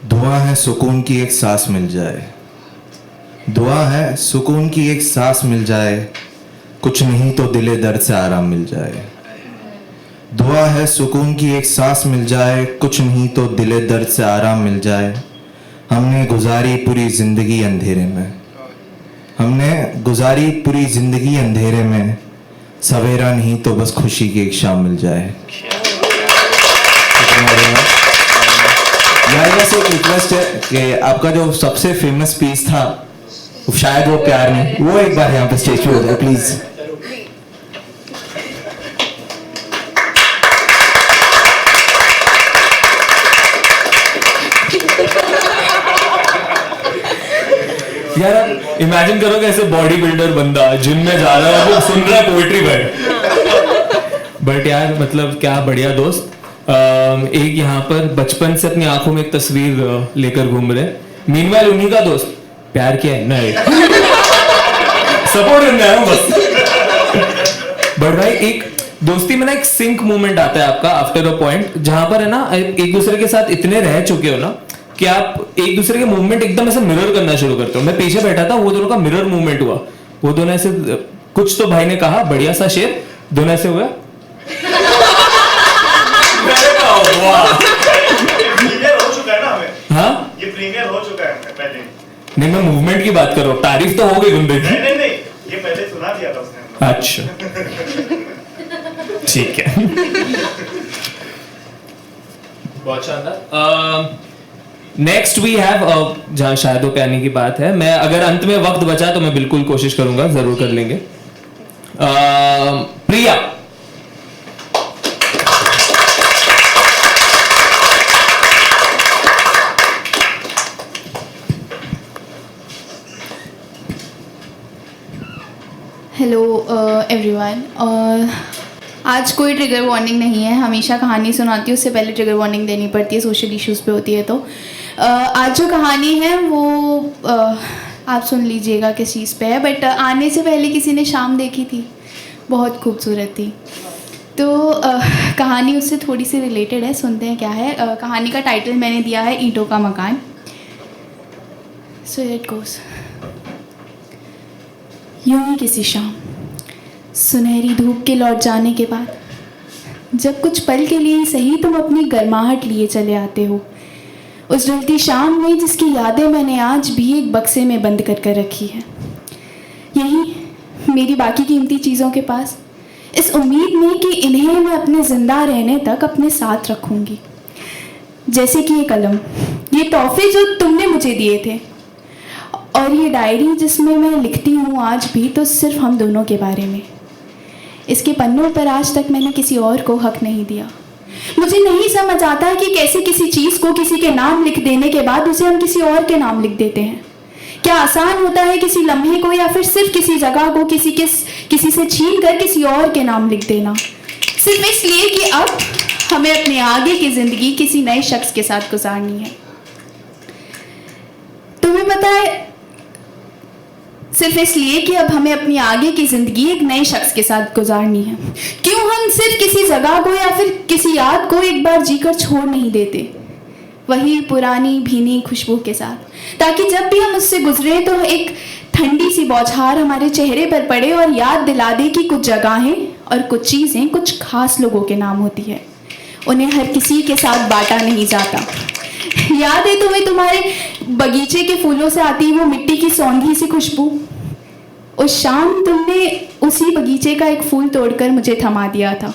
दुआ है सुकून की एक सांस मिल जाए, दुआ है सुकून की एक सांस मिल जाए, कुछ नहीं तो दिले दर्द से आराम मिल जाए। दुआ है सुकून की एक सांस मिल जाए, कुछ नहीं तो दिले दर्द से आराम मिल जाए। हमने गुजारी पूरी जिंदगी अंधेरे में, हमने गुजारी पूरी जिंदगी अंधेरे में, सवेरा नहीं तो बस खुशी की एक शाम मिल जाए। यार बस एक रिक्वेस्ट है कि आपका जो सबसे फेमस पीस था शायद वो प्यार में, वो एक बार यहाँ पे स्टेज पे हो जाए प्लीज। यार आप इमेजिन करो कि ऐसे बॉडी बिल्डर बंदा जिम में जा रहा है, वो सुन रहा है पोएट्री भाई। बट यार मतलब क्या बढ़िया दोस्त। एक यहाँ पर बचपन से अपनी आंखों में एक तस्वीर लेकर घूम रहे, मीनवाइल उन्हीं का दोस्त प्यार किया है नहीं सपोर्ट करना है बस। बट भाई एक दोस्ती में ना एक सिंक मूवमेंट आता है आपका आफ्टर अ पॉइंट, जहां पर है ना एक दूसरे के साथ इतने रह चुके हो ना कि आप एक दूसरे के मूवमेंट एकदम ऐसे मिरर करना शुरू करते हो। मैं पीछे बैठा था, वो दोनों का मिरर मूवमेंट हुआ, वो दोनों ऐसे, कुछ तो भाई ने कहा बढ़िया सा शेर, दोनों ऐसे हुआ। प्रीमियर हो चुका है ना हमें, हाँ ये प्रीमियर हो चुका है पहले। नहीं मैं मूवमेंट की बात कर रहा हूँ, तारीफ तो हो गई बंदे की। नहीं ये पहले सुना दिया था उसने। अच्छा ठीक है बहुत शानदार। नेक्स्ट वी हैव, जहाँ शायद प्यानी की बात है, मैं अगर अंत में वक्त बचा तो मैं बिल्कुल कोशिश करूंगा, जरूर कर लेंगे। प्रिया। Hello everyone. आज कोई ट्रिगर वार्निंग नहीं है, हमेशा कहानी सुनाती हूँ उससे पहले ट्रिगर वार्निंग देनी पड़ती है, सोशल इश्यूज़ पे होती है। तो आज जो कहानी है वो आप सुन लीजिएगा किस चीज़ पे है। बट आने से पहले किसी ने शाम देखी थी, बहुत खूबसूरत थी, तो कहानी उससे थोड़ी सी रिलेटेड है, सुनते हैं क्या है। कहानी का टाइटल मैंने दिया है ईंटों का मकान। So it goes. यूं ही किसी शाम सुनहरी धूप के लौट जाने के बाद, जब कुछ पल के लिए सही तुम अपनी गर्माहट लिए चले आते हो, उस ढलती शाम में जिसकी यादें मैंने आज भी एक बक्से में बंद कर कर रखी है, यही मेरी बाकी कीमती चीज़ों के पास, इस उम्मीद में कि इन्हें मैं अपने ज़िंदा रहने तक अपने साथ रखूँगी। जैसे कि ये कलम, ये तोहफे जो तुमने मुझे दिए थे, और ये डायरी जिसमें मैं लिखती हूँ आज भी तो सिर्फ हम दोनों के बारे में। इसके पन्नों पर आज तक मैंने किसी और को हक नहीं दिया। मुझे नहीं समझ आता कि कैसे किसी चीज़ को किसी के नाम लिख देने के बाद उसे हम किसी और के नाम लिख देते हैं। क्या आसान होता है किसी लम्हे को या फिर सिर्फ किसी जगह को किसी से छीन कर किसी और के नाम लिख देना, सिर्फ इसलिए कि अब हमें अपने आगे की ज़िंदगी किसी नए शख्स के साथ गुजारनी है। तुम्हें पता है सिर्फ इसलिए कि अब हमें अपनी आगे की ज़िंदगी एक नए शख्स के साथ गुजारनी है। क्यों हम सिर्फ किसी जगह को या फिर किसी याद को एक बार जीकर छोड़ नहीं देते, वही पुरानी भीनी खुशबू के साथ, ताकि जब भी हम उससे गुजरे तो एक ठंडी सी बौछार हमारे चेहरे पर पड़े और याद दिला दे कि कुछ जगहें और कुछ चीज़ें कुछ खास लोगों के नाम होती है, उन्हें हर किसी के साथ बांटा नहीं जाता। याद है तुम्हें तुम्हारे बगीचे के फूलों से आती वो मिट्टी की सौंधी सी खुशबू? उस शाम तुमने उसी बगीचे का एक फूल तोड़कर मुझे थमा दिया था।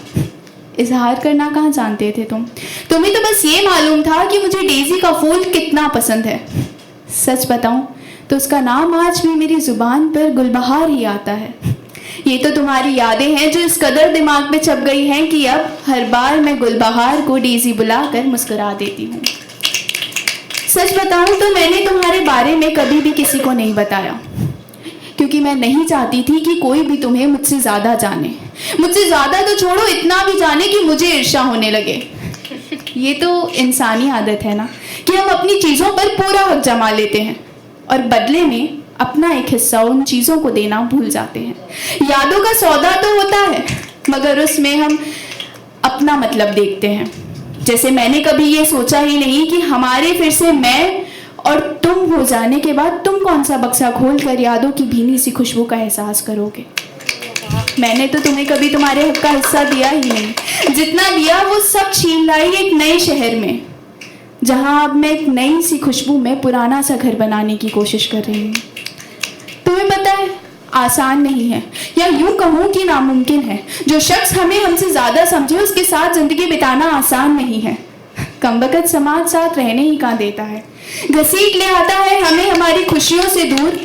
इजहार करना कहाँ जानते थे तुम्हें तो बस ये मालूम था कि मुझे डेज़ी का फूल कितना पसंद है। सच बताऊं तो उसका नाम आज भी मेरी ज़ुबान पर गुलबहार ही आता है। ये तो तुम्हारी यादें हैं जो इस कदर दिमाग में छप गई हैं कि अब हर बार मैं गुलबहार को डेज़ी बुलाकर मुस्कुरा देती हूँ। सच बताऊं तो मैंने तुम्हारे बारे में कभी भी किसी को नहीं बताया, क्योंकि मैं नहीं चाहती थी कि कोई भी तुम्हें मुझसे ज़्यादा जाने। मुझसे ज़्यादा तो छोड़ो, इतना भी जाने कि मुझे ईर्ष्या होने लगे। ये तो इंसानी आदत है ना कि हम अपनी चीज़ों पर पूरा हक जमा लेते हैं और बदले में अपना एक हिस्सा उन चीज़ों को देना भूल जाते हैं। यादों का सौदा तो होता है, मगर उसमें हम अपना मतलब देखते हैं। जैसे मैंने कभी ये सोचा ही नहीं कि हमारे फिर से मैं और तुम हो जाने के बाद तुम कौन सा बक्सा खोल कर यादों की भीनी सी खुशबू का एहसास करोगे। मैंने तो तुम्हें कभी तुम्हारे हक का हिस्सा दिया ही नहीं। जितना दिया वो सब छीन लाई एक नए शहर में, जहां अब मैं एक नई सी खुशबू में पुराना सा घर बनाने की कोशिश कर रही हूँ। तुम्हें पता है, आसान नहीं है, या यूं कहूँ कि नामुमकिन है। जो शख्स हमें हमसे ज़्यादा समझे उसके साथ ज़िंदगी बिताना आसान नहीं है। कमबख्त समाज साथ रहने ही कहाँ देता है, घसीट ले आता है हमें हमारी खुशियों से दूर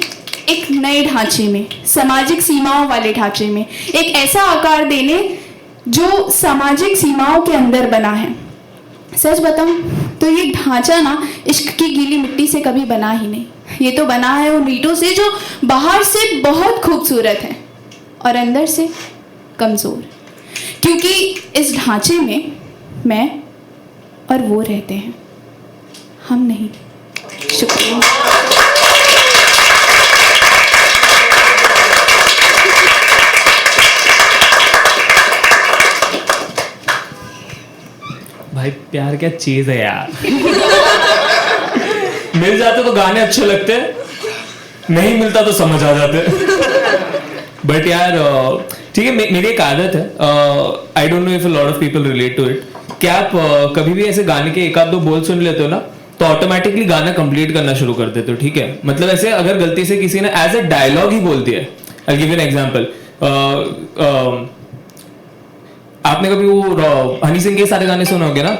एक नए ढांचे में, सामाजिक सीमाओं वाले ढांचे में, एक ऐसा आकार देने जो सामाजिक सीमाओं के अंदर बना है। सच बताऊं तो ये ढांचा ना इश्क की गीली मिट्टी से कभी बना ही नहीं। ये तो बना है उन ईंटों से जो बाहर से बहुत खूबसूरत है और अंदर से कमज़ोर, क्योंकि इस ढांचे में मैं और वो रहते हैं, हम नहीं। शुक्रिया। भाई प्यार क्या चीज है यार। मिल जाते तो गाने अच्छे लगते, नहीं मिलता तो समझ आ जाते। बट यार ठीक है, मेरी एक आदत है, I don't know if a lot of people relate to it, कि आप कभी भी ऐसे गाने के एक आध दो बोल सुन लेते हो ना तो ऑटोमेटिकली गाना कंप्लीट करना शुरू कर देते हो। ठीक है, मतलब ऐसे अगर गलती से किसी ने एज अ डायलॉग ही बोल दिया है, आई गिव एन एग्जांपल, आपने कभी वो हनी सिंह के सारे गाने सुने होंगे ना?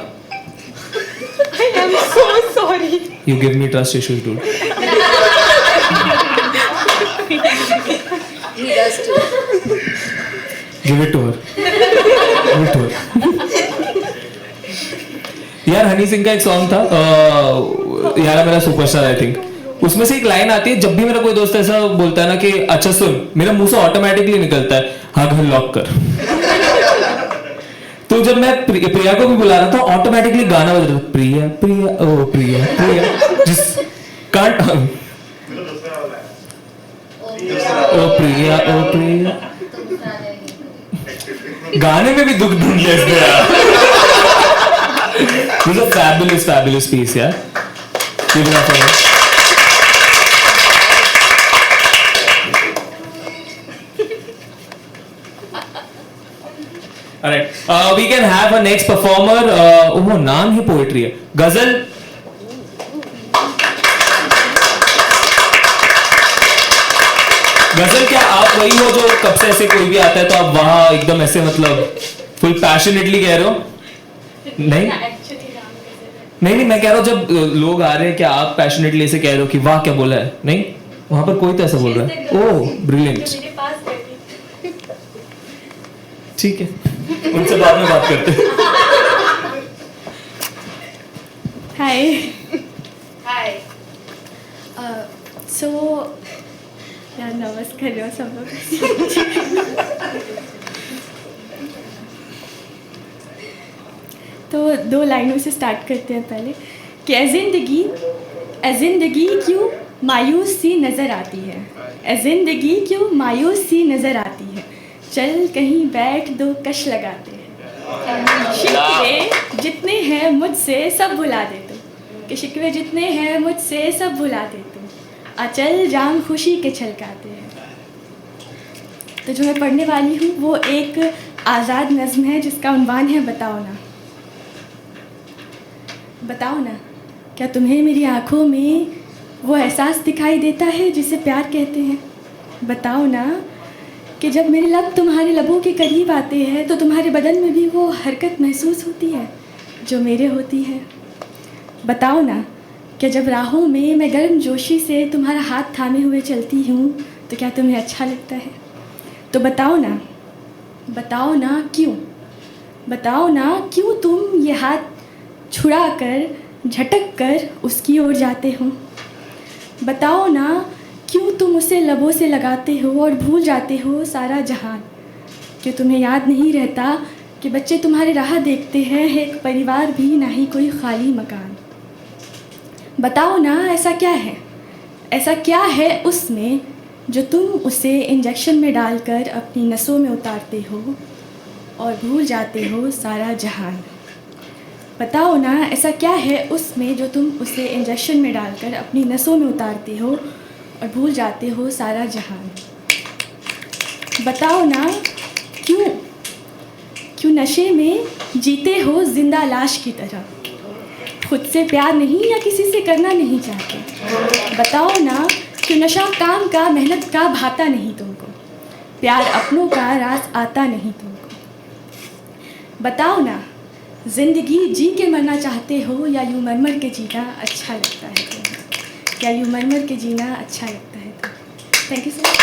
I am so sorry. You give me trust issues, dude. He does too. Give it to her. Give it to her. यार हनी सिंह का एक सॉन्ग था, यार मेरा सुपरस्टार आई थिंक, उसमें से एक लाइन आती है, जब भी मेरा कोई दोस्त ऐसा बोलता है ना कि अच्छा सुन, मेरा मुंह से ऑटोमेटिकली निकलता है हाँ घर लॉक कर। तो जब मैं प्रिया को भी बुला रहा था ऑटोमेटिकली गाना बज रहा था, प्रिया प्रिया ओ प्रिया प्रिया, जिस कांट ओ प्रिया ओ प्रिया, गाने में भी दुख ढूंढ लिया इसने यार। This is a fabulous piece यार। Give it up for me. Alright, we can have a next performer. वो नाम ही पोएट्री है, गजल। गजल क्या आप वही हो जो कब से ऐसे कोई भी आता है तो आप वहां एकदम ऐसे मतलब फुल पैशनेटली कह रहे हो? नहीं नहीं, मैं कह रहा हूँ जब लोग आ रहे हैं क्या आप पैशनेटली ऐसे कह रहे हो कि वाह क्या बोला है? नहीं, वहां पर कोई तो ऐसा बोल रहा है। ओह ब्रिलियंट, ठीक है, उनसे बाद में बात करते हैं। हाय। Hi. सो यार नर्वस कर रहे हो सब लोग। तो 2 लाइनों से स्टार्ट करते हैं पहले कि ए जिंदगी क्यों मायूस सी नज़र आती है, ए ज़िंदगी क्यों मायूस सी नज़र आती है, चल कहीं बैठ दो कश लगाते हैं, शिकवे जितने हैं मुझसे सब भुला दे तू, कि शिकवे जितने हैं मुझसे सब भुला दे तू, अचल जाम खुशी के छलकाते हैं। तो जो मैं पढ़ने वाली हूँ वो एक आज़ाद नज़्म है जिसका उन्वान है बताओ ना। बताओ ना, क्या तुम्हें मेरी आँखों में वो एहसास दिखाई देता है जिसे प्यार कहते हैं? बताओ ना कि जब मेरे लब तुम्हारे लबों के करीब आते हैं तो तुम्हारे बदन में भी वो हरकत महसूस होती है जो मेरे होती है। बताओ ना कि जब राहों में मैं गर्म जोशी से तुम्हारा हाथ थामे हुए चलती हूँ तो क्या तुम्हें अच्छा लगता है? तो बताओ ना क्यों? बताओ ना क्यों तुम ये हाथ छुड़ा कर झटक कर उसकी ओर जाते हो? बताओ ना क्यों तुम उसे लबों से लगाते हो और भूल जाते हो सारा जहान? कि तुम्हें याद नहीं रहता कि बच्चे तुम्हारे राह देखते हैं, एक परिवार भी ना ही कोई खाली मकान। बताओ ना ऐसा क्या है उसमें जो तुम उसे इंजेक्शन में डालकर अपनी नसों में उतारते हो और भूल जाते हो सारा जहान। बताओ ना ऐसा क्या है उसमें जो तुम उसे इंजेक्शन में डालकर अपनी नसों में उतारते हो और भूल जाते हो सारा जहान। बताओ ना क्यों नशे में जीते हो जिंदा लाश की तरह, खुद से प्यार नहीं या किसी से करना नहीं चाहते। बताओ ना क्यों नशा काम का मेहनत का भाता नहीं तुमको, प्यार अपनों का राज आता नहीं तुमको। बताओ ना ज़िंदगी जी के मरना चाहते हो या यूँ मर के जीना अच्छा लगता है तुम्हें? क्या यूँ मर के जीना अच्छा लगता है तुम्हें? Thank you so much.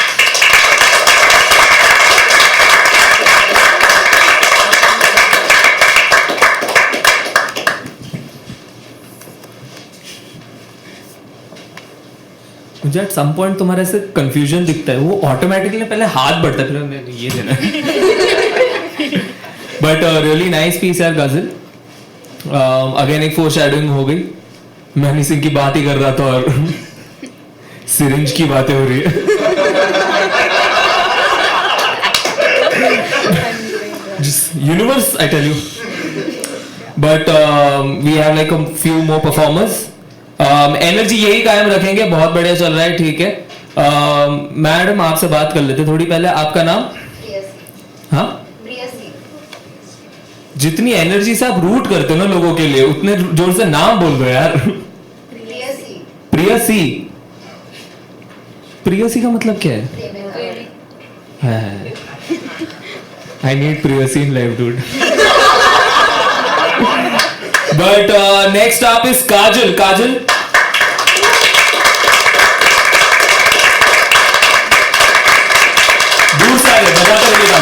मुझे एट सम पॉइंट तुम्हारा ऐसे कंफ्यूजन दिखता है, वो ऑटोमेटिकली पहले हाथ बढ़ता है, फिर मैंने ये देना। बट रियली नाइस पीस यार गजल। अगेन एक फोरशैडोइंग हो गई, मैं हनी सिंह की बात ही कर रहा था और सिरिंज की बातें हो रही है। Universe I tell you. But we have like a few more performers. Energy यही कायम रखेंगे, बहुत बढ़िया चल रहा है, ठीक है। मैडम आपसे बात कर लेते थोड़ी पहले, आपका नाम? हाँ, जितनी एनर्जी से आप रूट करते हो ना लोगों के लिए, उतने जोर से नाम बोल दो यार। प्रियसी। प्रियसी का मतलब क्या है? आई नीड प्रियसी in life dude. But next up is Kajal. Kajal, दूर से आगे बताते रहिए।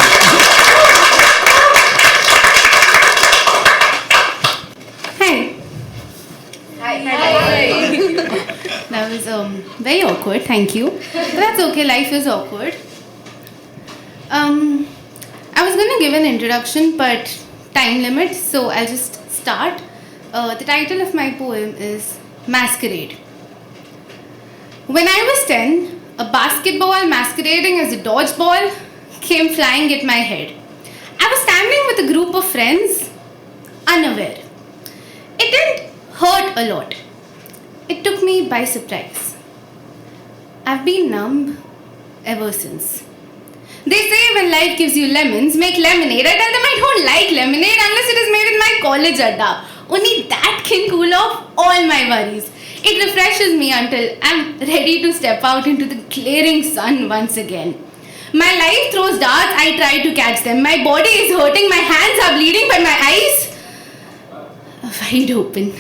That was very awkward, thank you. But that's okay, life is awkward. I was going to give an introduction, but time limit, so I'll just start. The title of my poem is Masquerade. When I was 10, a basketball masquerading as a dodgeball came flying at my head. I was standing with a group of friends, unaware. It didn't hurt a lot. It took me by surprise. I've been numb ever since. They say when life gives you lemons, make lemonade. I tell them I don't like lemonade unless it is made in my college adda. Only that can cool off all my worries. It refreshes me until I'm ready to step out into the glaring sun once again. My life throws darts, I try to catch them. My body is hurting, my hands are bleeding, but my eyes are wide open.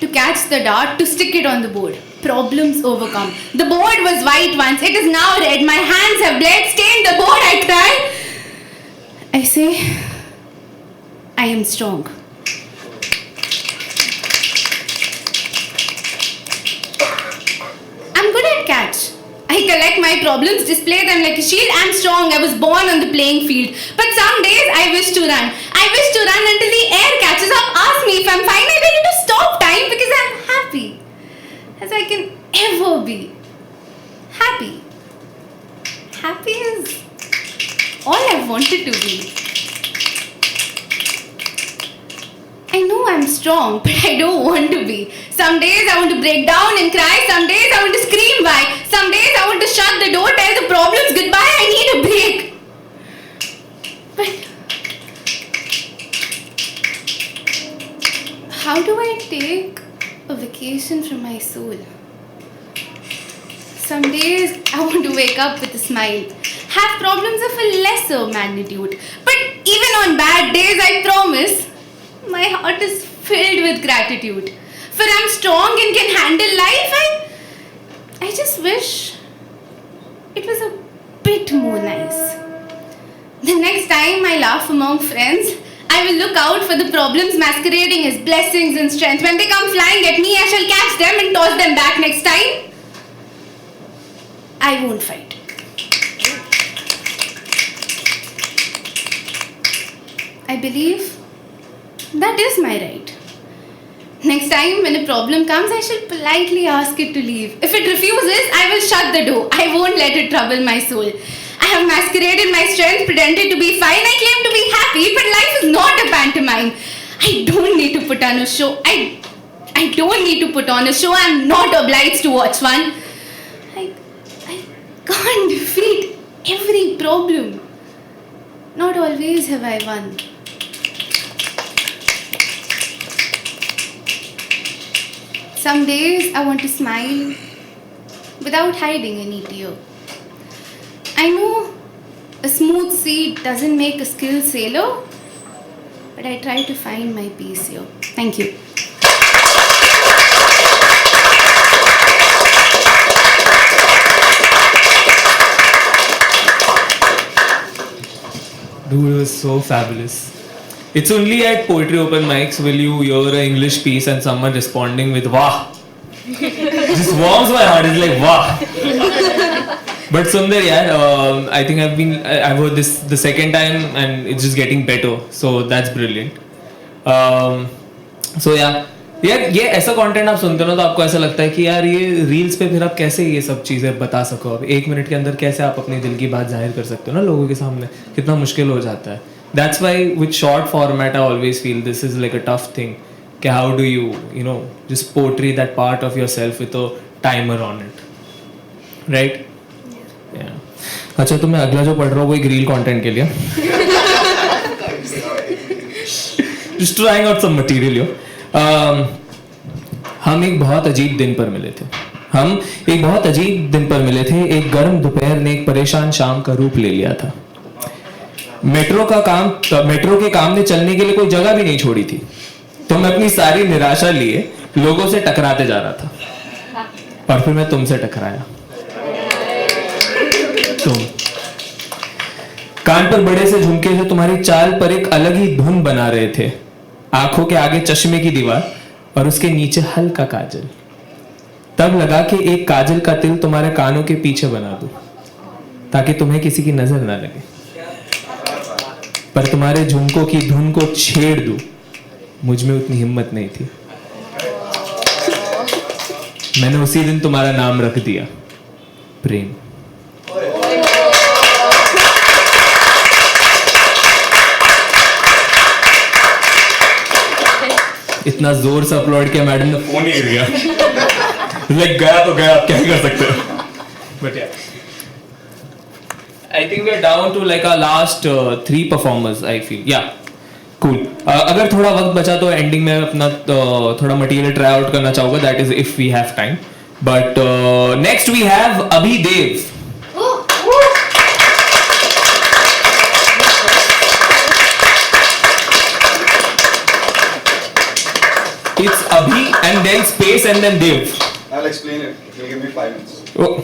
To catch the dart, to stick it on the board. Problems overcome. The board was white once, it is now red. My hands have bled, stained the board, I cry. I say, I am strong. I'm good at catch. I collect my problems, display them like a shield. I'm strong, I was born on the playing field. But some days I wish to run. I wish to run until the air catches up. Ask me if I'm fine. I tell you to stop time because I'm happy as I can ever be. Happy. Happy is all I wanted to be. I know I'm strong, but I don't want to be. Some days I want to break down and cry. Some days I want to scream why. Some days I want to shut the door, tell the problems goodbye. I need a break. But how do I take a vacation from my soul? Some days I want to wake up with a smile, have problems of a lesser magnitude. But even on bad days, I promise, my heart is filled with gratitude. For I'm strong and can handle life. I just wish it was a bit more nice. The next time I laugh among friends, I will look out for the problems masquerading as blessings and strength. When they come flying at me, I shall catch them and toss them back next time. I won't fight. I believe that is my right. Next time when a problem comes, I shall politely ask it to leave. If it refuses, I will shut the door. I won't let it trouble my soul. I have masqueraded my strength, pretended to be fine. I claim to be happy, but life is not a pantomime. I don't need to put on a show. I don't need to put on a show. I'm not obliged to watch one. I can't defeat every problem. Not always have I won. Some days I want to smile without hiding any tear. I know a smooth sea doesn't make a skilled sailor, but I try to find my peace here. Thank you. Dude, it was so fabulous. It's only at poetry open mics will you hear an English piece and someone responding with "Wah." Just warms my heart. It's like "Wah." But Sundar, yeah, I think I've heard this the second time and it's just getting better. So that's brilliant. So yeah, ये ऐसा content आप सुनते हो ना तो आपको ऐसा लगता है कि यार ये रील्स पे फिर आप कैसे ये सब चीज़ें बता सको, अब 1 मिनट के अंदर कैसे आप अपने दिल की बात जाहिर कर सकते हो ना लोगों के सामने, कितना मुश्किल हो जाता है. That's why with short format I always feel this is like a tough thing. कि how do you just portray that part of yourself with a timer on it, right? Yeah. अच्छा तो मैं अगला जो पढ़ रहा हूँ वो एक रील कंटेंट के लिए. Just trying out some material here. हम एक बहुत अजीब दिन पर मिले थे. एक गर्म दोपहर ने एक परेशान शाम का रूप ले लिया था. मेट्रो के काम ने चलने के लिए कोई जगह भी नहीं छोड़ी थी. तो मैं अपनी सारी निराशा लिए लोगों से टकराते जा रहा था और फिर मैं तुमसे टकराया. तुम कान पर बड़े से झुमके से तुम्हारी चाल पर एक अलग ही धुन बना रहे थे. आंखों के आगे चश्मे की दीवार और उसके नीचे हल्का काजल. तब लगा कि एक काजल का तिल तुम्हारे कानों के पीछे बना दूं ताकि तुम्हें किसी की नजर ना लगे, पर तुम्हारे झुमकों की धुन को छेड़ दूं मुझ में उतनी हिम्मत नहीं थी. मैंने उसी दिन तुम्हारा नाम रख दिया प्रेम. इतना जोर से अपलोड किया मैडम ने फोन ही गिर गया. लाइक गया तो गया, आप क्या कर सकते हो. बट यार I think we are down to like our last 3 performers. I feel yeah, cool. अगर थोड़ा वक्त बचा तो एंडिंग में अपना थोड़ा मटेरियल ट्राई आउट करना चाहूँगा. That is if we have time. But next we have Abhidev. It's Abhi and then space and then Dev. I'll explain it. You'll give me 5 minutes. Oh.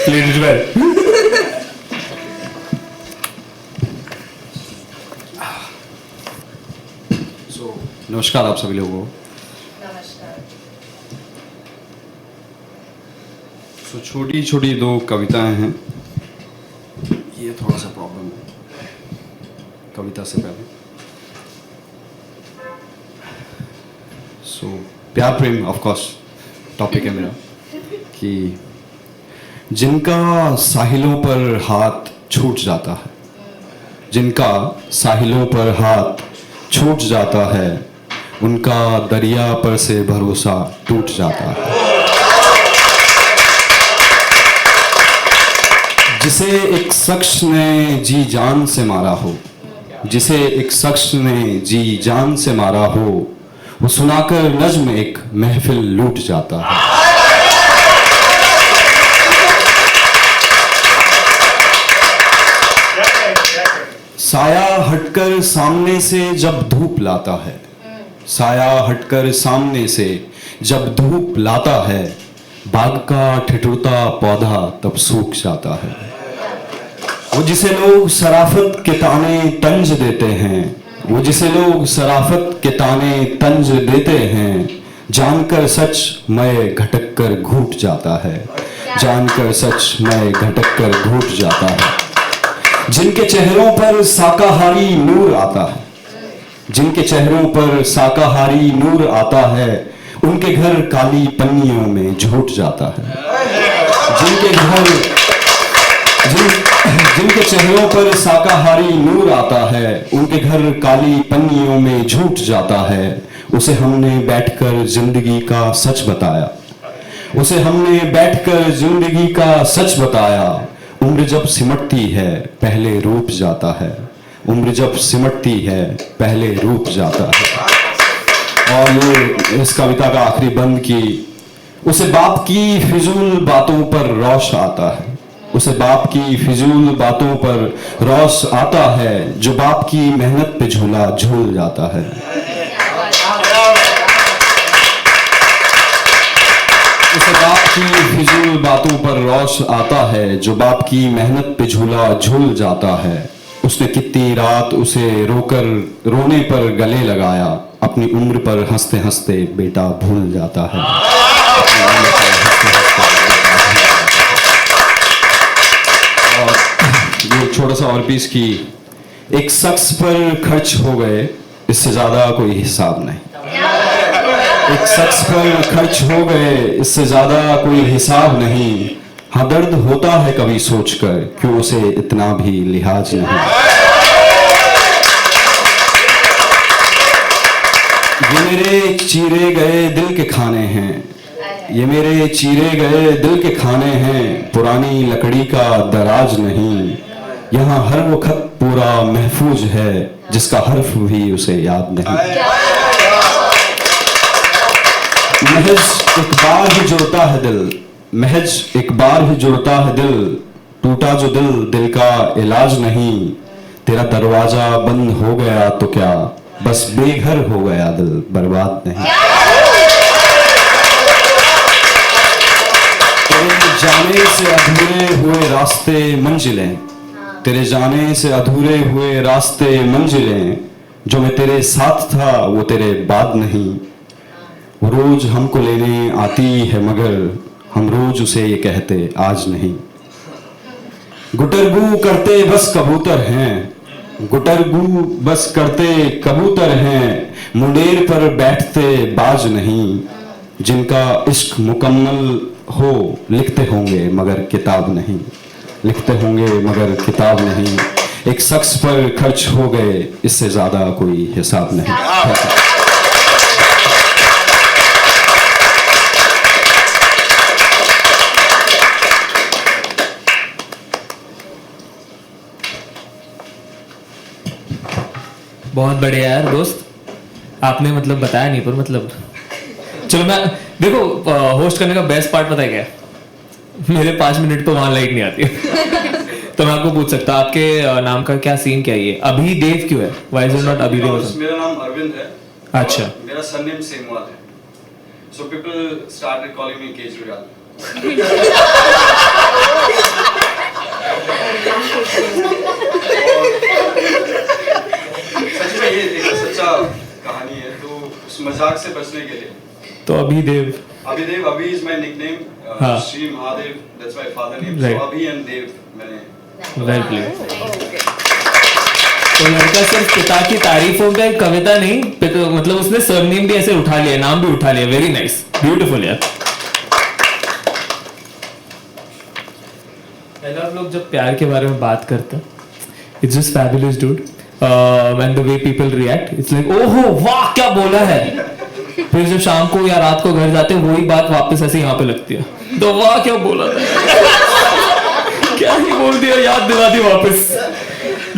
Played it well. So, नमस्कार आप सभी लोगों को. So, छोटी छोटी 2 कविताएं हैं. ये थोड़ा सा प्रॉब्लम है. कविता से पहले। सो प्यार प्रेम ऑफ कोर्स टॉपिक है मेरा, कि जिनका साहिलों पर हाथ छूट जाता है, जिनका साहिलों पर हाथ छूट जाता है, उनका दरिया पर से भरोसा टूट जाता है। जिसे एक शख्स ने जी जान से मारा हो, जिसे एक शख्स ने जी जान से मारा हो, वो सुनाकर नज्म एक महफिल लूट जाता है। साया हटकर सामने से जब धूप लाता है, साया हटकर सामने से जब धूप लाता है, बाग का ठिठुरता पौधा तब सूख जाता है। वो जिसे लोग शराफत के ताने तंज देते हैं, वो जिसे लोग शराफत के ताने तंज देते हैं, जानकर सच मैं घटक कर घूट जाता है, जानकर सच मैं घटक कर घूट जाता है। जिनके चेहरों पर शाकाहारी नूर आता है, जिनके चेहरों पर शाकाहारी नूर आता है, उनके घर काली पन्नियों में झूठ जाता है। जिनके चेहरों पर शाकाहारी नूर आता है, उनके घर काली पन्नियों में झूठ जाता है। उसे हमने बैठकर जिंदगी का सच बताया, उसे हमने बैठकर जिंदगी का सच बताया। उम्र जब सिमटती है पहले रूप जाता है, उम्र जब सिमटती है पहले रूप जाता है। और ये इस कविता का आखिरी बंद की, उसे बाप की फिजूल बातों पर रौश आता है, उसे बाप की फिजूल बातों पर रौश आता है, जो बाप की मेहनत पे झूला झूल जाता है। उसे बाप की फिजूल बातों पर रौश आता है, जो बाप की मेहनत पे झूला झूल जाता है। उसने कितनी रात उसे रोकर रोने पर गले लगाया, अपनी उम्र पर हंसते हंसते बेटा भूल जाता है। और ये छोटा सा और पीस की, एक शख्स पर खर्च हो गए इससे ज्यादा कोई हिसाब नहीं, एक शख्स पर खर्च हो गए इससे ज्यादा कोई हिसाब नहीं। हाँ दर्द होता है कभी सोचकर, क्यों उसे इतना भी लिहाज नहीं। ये मेरे चीरे गए दिल के खाने हैं, ये मेरे चीरे गए दिल के खाने हैं, पुरानी लकड़ी का दराज नहीं। यहाँ हर वो खत पूरा महफूज है, जिसका हर्फ भी उसे याद नहीं। महज एक बार ही जुड़ता है दिल, महज एक बार ही जुड़ता है दिल, टूटा जो दिल दिल का इलाज नहीं। तेरा दरवाजा बंद हो गया तो क्या, बस बेघर हो गया दिल बर्बाद नहीं। तेरे जाने से अधूरे हुए रास्ते मंजिलें, तेरे जाने से अधूरे हुए रास्ते मंजिलें, जो मैं तेरे साथ था वो तेरे बाद नहीं। वो रोज हमको लेने आती है मगर हम रोज उसे ये कहते आज नहीं। गुटरगू करते बस कबूतर हैं, गुटरगू बस करते कबूतर हैं, मुंडेर पर बैठते बाज नहीं। जिनका इश्क मुकम्मल हो लिखते होंगे मगर किताब नहीं, लिखते होंगे मगर किताब नहीं। एक शख्स पर खर्च हो गए इससे ज्यादा कोई हिसाब नहीं। बहुत बढ़िया यार दोस्त, आपने मतलब बताया नहीं पर मतलब चलो मैं देखो होस्ट करने का बेस्ट पार्ट पता है क्या है? मेरे 5 मिनट तो वहां लाइट नहीं आती तो मैं आपको पूछ सकता हूँ आपके नाम का क्या सीन क्या है? ये अभी देव क्यों है? व्हाई इज इट नॉट अभी देव? मेरा नाम अरविंद है। अच्छा। मेरा सरनेम सेमवाल है। So people started calling me Kejriwal. सच में ये एक सच्चा कहानी है, तो उस मजाक से बचने के लिए तो Abhidev Abhi is my nickname, Shri Mahadev, that's my father name, so Abhi and देव मैंने वेल प्लेड। तो लड़का सिर्फ पिता की तारीफों पे कविता नहीं, मतलब उसने सरनेम भी ऐसे उठा लिया, नाम भी उठा लिया. वेरी नाइस, ब्यूटीफुल यार. पहले आप लोग जब प्यार के बारे में बात करते हैं, it's just fabulous dude. And the way people react, it's like ओहो वाह क्या बोला है. फिर जब शाम को या रात को घर जाते हैं वही बात वापस ऐसे यहाँ पे लगती है, तो वाह क्या बोला था. क्या ही बोल दिया, याद दिला दी वापस.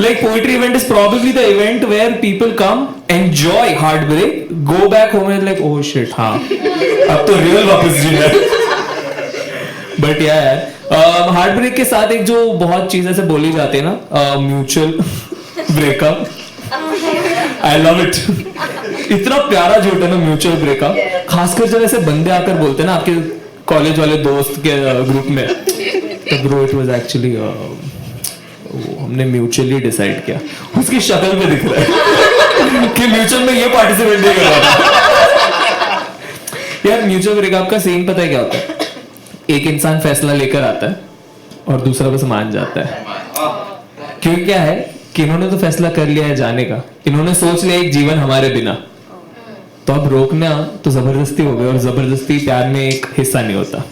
Like poetry event is probably the event where people come, enjoy heartbreak, go back home and like oh shit हाँ अब तो real वापस जीना है. But yeah यार, heartbreak के साथ एक जो बहुत चीज़ ऐसे बोली जाती है ना, mutual breakup. I love it. इतना प्यारा झूठ है ना mutual breakup. खासकर जब ऐसे बंदे आकर बोलते हैं ना आपके कॉलेज वाले दोस्त के ग्रुप में, तो bro it was actually हमने म्यूचुअली डिसाइड किया. उसकी शक्ल पे दिख रहा है कि म्यूचुअल में ये पार्टिसिपेट नहीं कर रहा था. यार म्यूचुअल ब्रेकअप का सीन पता है क्या होता है? एक इंसान फैसला लेकर आता है और दूसरा बस मान जाता है. क्योंकि क्या है कि इन्होंने तो फैसला कर लिया है जाने का, इन्होंने सोच लिया एक जीवन हमारे बिना, तो अब रोकना तो जबरदस्ती हो गई, और जबरदस्ती प्यार में एक हिस्सा नहीं होता.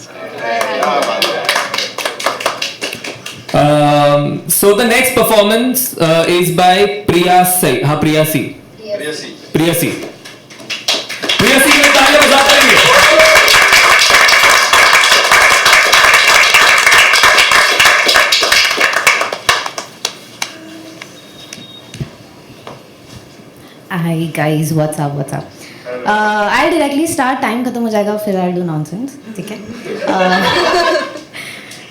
So the next performance is by Priyasi. हाँ Priyasi. Priyasi में तालियां बजाते रहिए. Hi guys, what's up? I'll directly start. Time खत्म हो जाएगा फिर I'll do nonsense. ठीक है?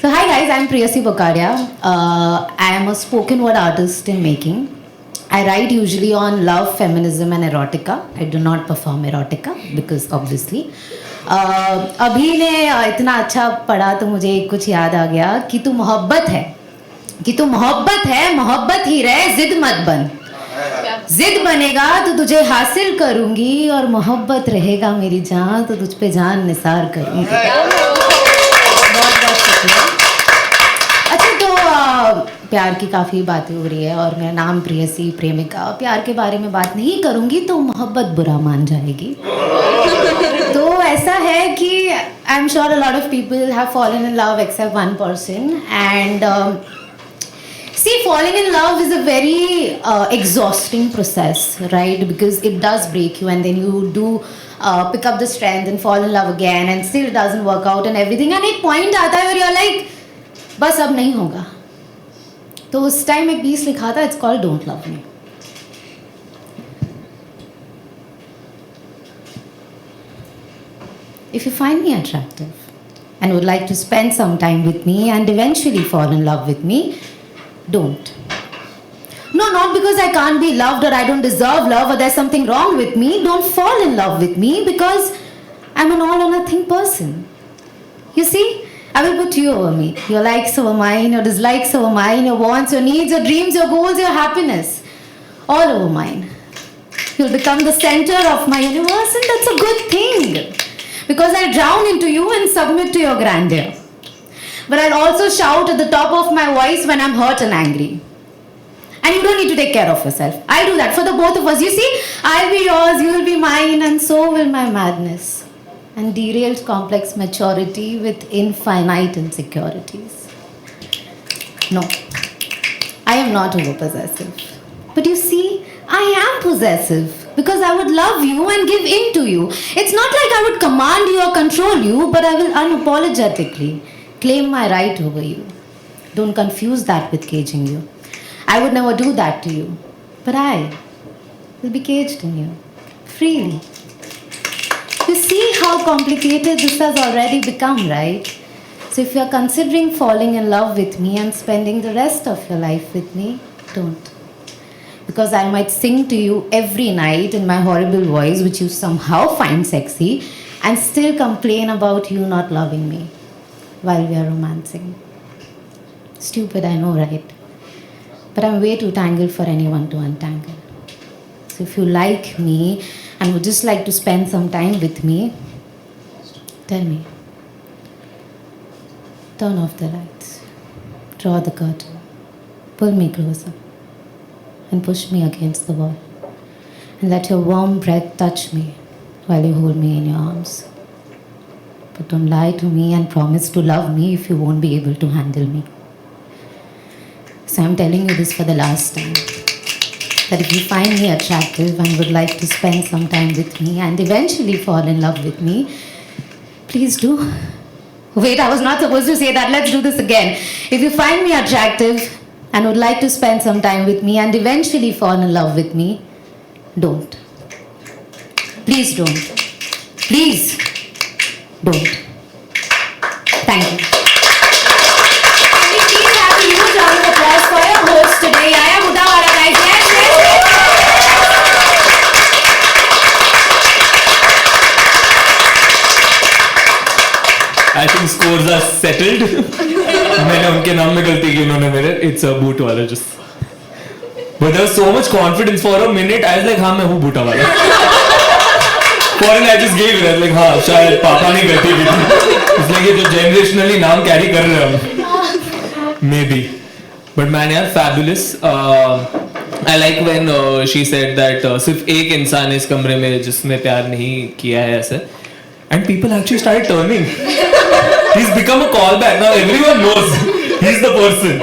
So hi guys, I'm Priyasi Bokaria. I am a spoken word artist in making. I write usually on love, feminism and erotica. I do not perform erotica because obviously. अभी ने इतना अच्छा पढ़ा तो मुझे कुछ याद आ गया कि तू मोहब्बत है, मोहब्बत ही रहे, जिद मत बन. जिद बनेगा तो तुझे हासिल करूंगी, और मोहब्बत रहेगा मेरी जान तो तुझ पे जान निसार करूंगी. अच्छा तो प्यार की काफ़ी बातें हो रही है और मेरा नाम प्रेयसी, प्रेमिका. प्यार के बारे में बात नहीं करूँगी तो मोहब्बत बुरा मान जाएगी. तो ऐसा है कि I am sure a lot of people have fallen in love except one person. And see, falling in love is a very exhausting process, right? Because it does break you, and then you do pick up the strength and fall in love again, and still it doesn't work out and everything. And एक point आता है where you're like, बस अब नहीं होगा. तो उस time एक piece लिखा था, it's called Don't Love Me. If you find me attractive and would like to spend some time with me and eventually fall in love with me, don't. No, not because I can't be loved or I don't deserve love or there's something wrong with me. Don't fall in love with me because I'm an all or nothing person. You see, I will put you over me. Your likes over mine, your dislikes over mine, your wants, your needs, your dreams, your goals, your happiness. All over mine. You'll become the center of my universe, and that's a good thing. Because I'll drown into you and submit to your grandeur. But I'll also shout at the top of my voice when I'm hurt and angry. And you don't need to take care of yourself. I'll do that for the both of us. You see, I'll be yours, you'll be mine, and so will my madness. And derailed complex maturity with infinite insecurities. No, I am not over-possessive. But you see, I am possessive. Because I would love you and give in to you. It's not like I would command you or control you, but I will unapologetically claim my right over you. Don't confuse that with caging you. I would never do that to you. But I will be caged in you. Freely. You see how complicated this has already become, right? So if you are considering falling in love with me and spending the rest of your life with me, don't. Because I might sing to you every night in my horrible voice, which you somehow find sexy, and still complain about you not loving me while we are romancing. Stupid, I know, right? But I'm way too tangled for anyone to untangle. So if you like me and would just like to spend some time with me, tell me. Turn off the lights. Draw the curtain. Pull me closer. and push me against the wall. And let your warm breath touch me while you hold me in your arms. But don't lie to me and promise to love me if you won't be able to handle me. So I'm telling you this for the last time. That if you find me attractive and would like to spend some time with me and eventually fall in love with me, please do. Wait, I was not supposed to say that. Let's do this again. If you find me attractive and would like to spend some time with me and eventually fall in love with me, don't. Please don't. Please don't. Thank you. Can we please have a huge round of applause for your host today, Yaya Mudawara, guys. Yes, yes, yes. I think scores are settled. मैंने उनके नाम में गलती की, उन्होंने मेरे it's a boot वाला just. But there was so much confidence for a minute. I was like, हाँ मैं हूँ बूटा वाला. For an I just gave it. I was like, हाँ शायद पापा ने गलती की थी. इसलिए ये जो generationally नाम carry कर रहे हैं हम. Maybe. But man यार fabulous. I like when she said that सिर्फ एक इंसान इस कमरे में जिसने प्यार नहीं किया है ऐसे. And people actually started turning. He's become a callback. Now everyone knows he's the person.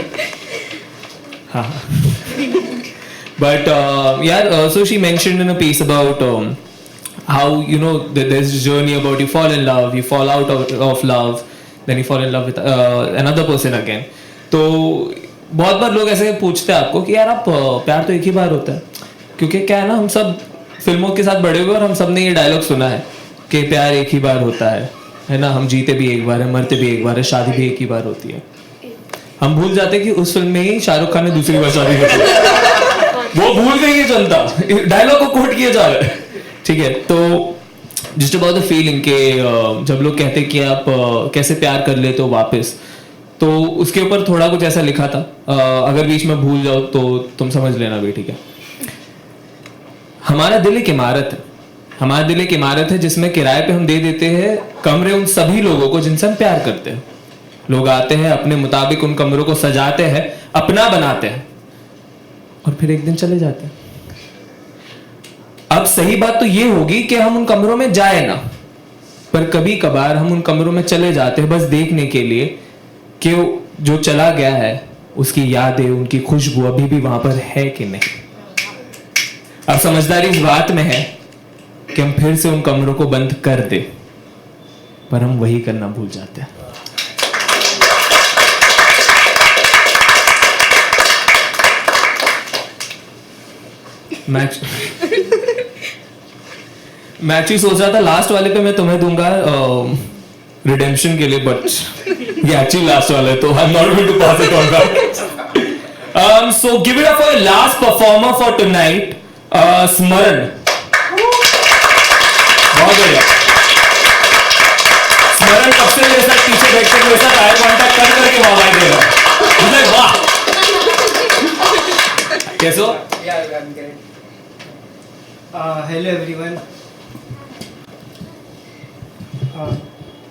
But so she mentioned in a piece about how, you know, there's a journey about you fall in love, you fall out of love, then you fall in love with another person again. तो बहुत बार लोग ऐसे पूछते हैं आपको कि यार आप प्यार तो एक ही बार होता है, क्योंकि क्या है ना, हम सब फिल्मों के साथ बड़े हुए और हम सब ने ये डायलॉग सुना है कि प्यार एक ही बार होता है ना, हम जीते भी एक बार है, मरते भी एक बार है, शादी भी एक ही बार होती है. हम भूल जाते हैं कि उस फिल्म में ही शाहरुख खान ने दूसरी बार शादी कर ली. वो भूल गई है जनता, डायलॉग को कोट किया जा रहा है. ठीक है, तो जस्ट अबाउट द फीलिंग के जब लोग कहते हैं कि आप कैसे प्यार कर लेते हो वापस, तो उसके ऊपर थोड़ा कुछ ऐसा लिखा था. अगर बीच में भूल जाओ तो तुम समझ लेना भी, ठीक है. हमारा दिल एक इमारत है, हमारा दिल एक इमारत है जिसमें किराए पे हम दे देते हैं कमरे उन सभी लोगों को जिनसे हम प्यार करते हैं. लोग आते हैं अपने मुताबिक उन कमरों को सजाते हैं, अपना बनाते हैं और फिर एक दिन चले जाते हैं. अब सही बात तो ये होगी कि हम उन कमरों में जाए ना, पर कभी कभार हम उन कमरों में चले जाते हैं बस देखने के लिए कि जो चला गया है उसकी यादें, उनकी खुशबू अभी भी वहां पर है कि नहीं. अब समझदारी इस बात में है कि हम फिर से उन कमरों को बंद कर दे, पर हम वही करना भूल जाते हैं. मैं एक्चुअली सोच रहा था लास्ट वाले पे मैं तुम्हें दूंगा रिडेम्पशन के लिए, बट ये एक्चुअली लास्ट वाला है तो I am not going to pass it on that. So give it up for last performer for tonight, Smaran. बहुत बढ़िया. स्मरण कब से मेरे साथ पीछे बैठकर मेरे साथ आई कांटेक्ट कर करके आवाज दे रहा है. वाह, कैसे हो?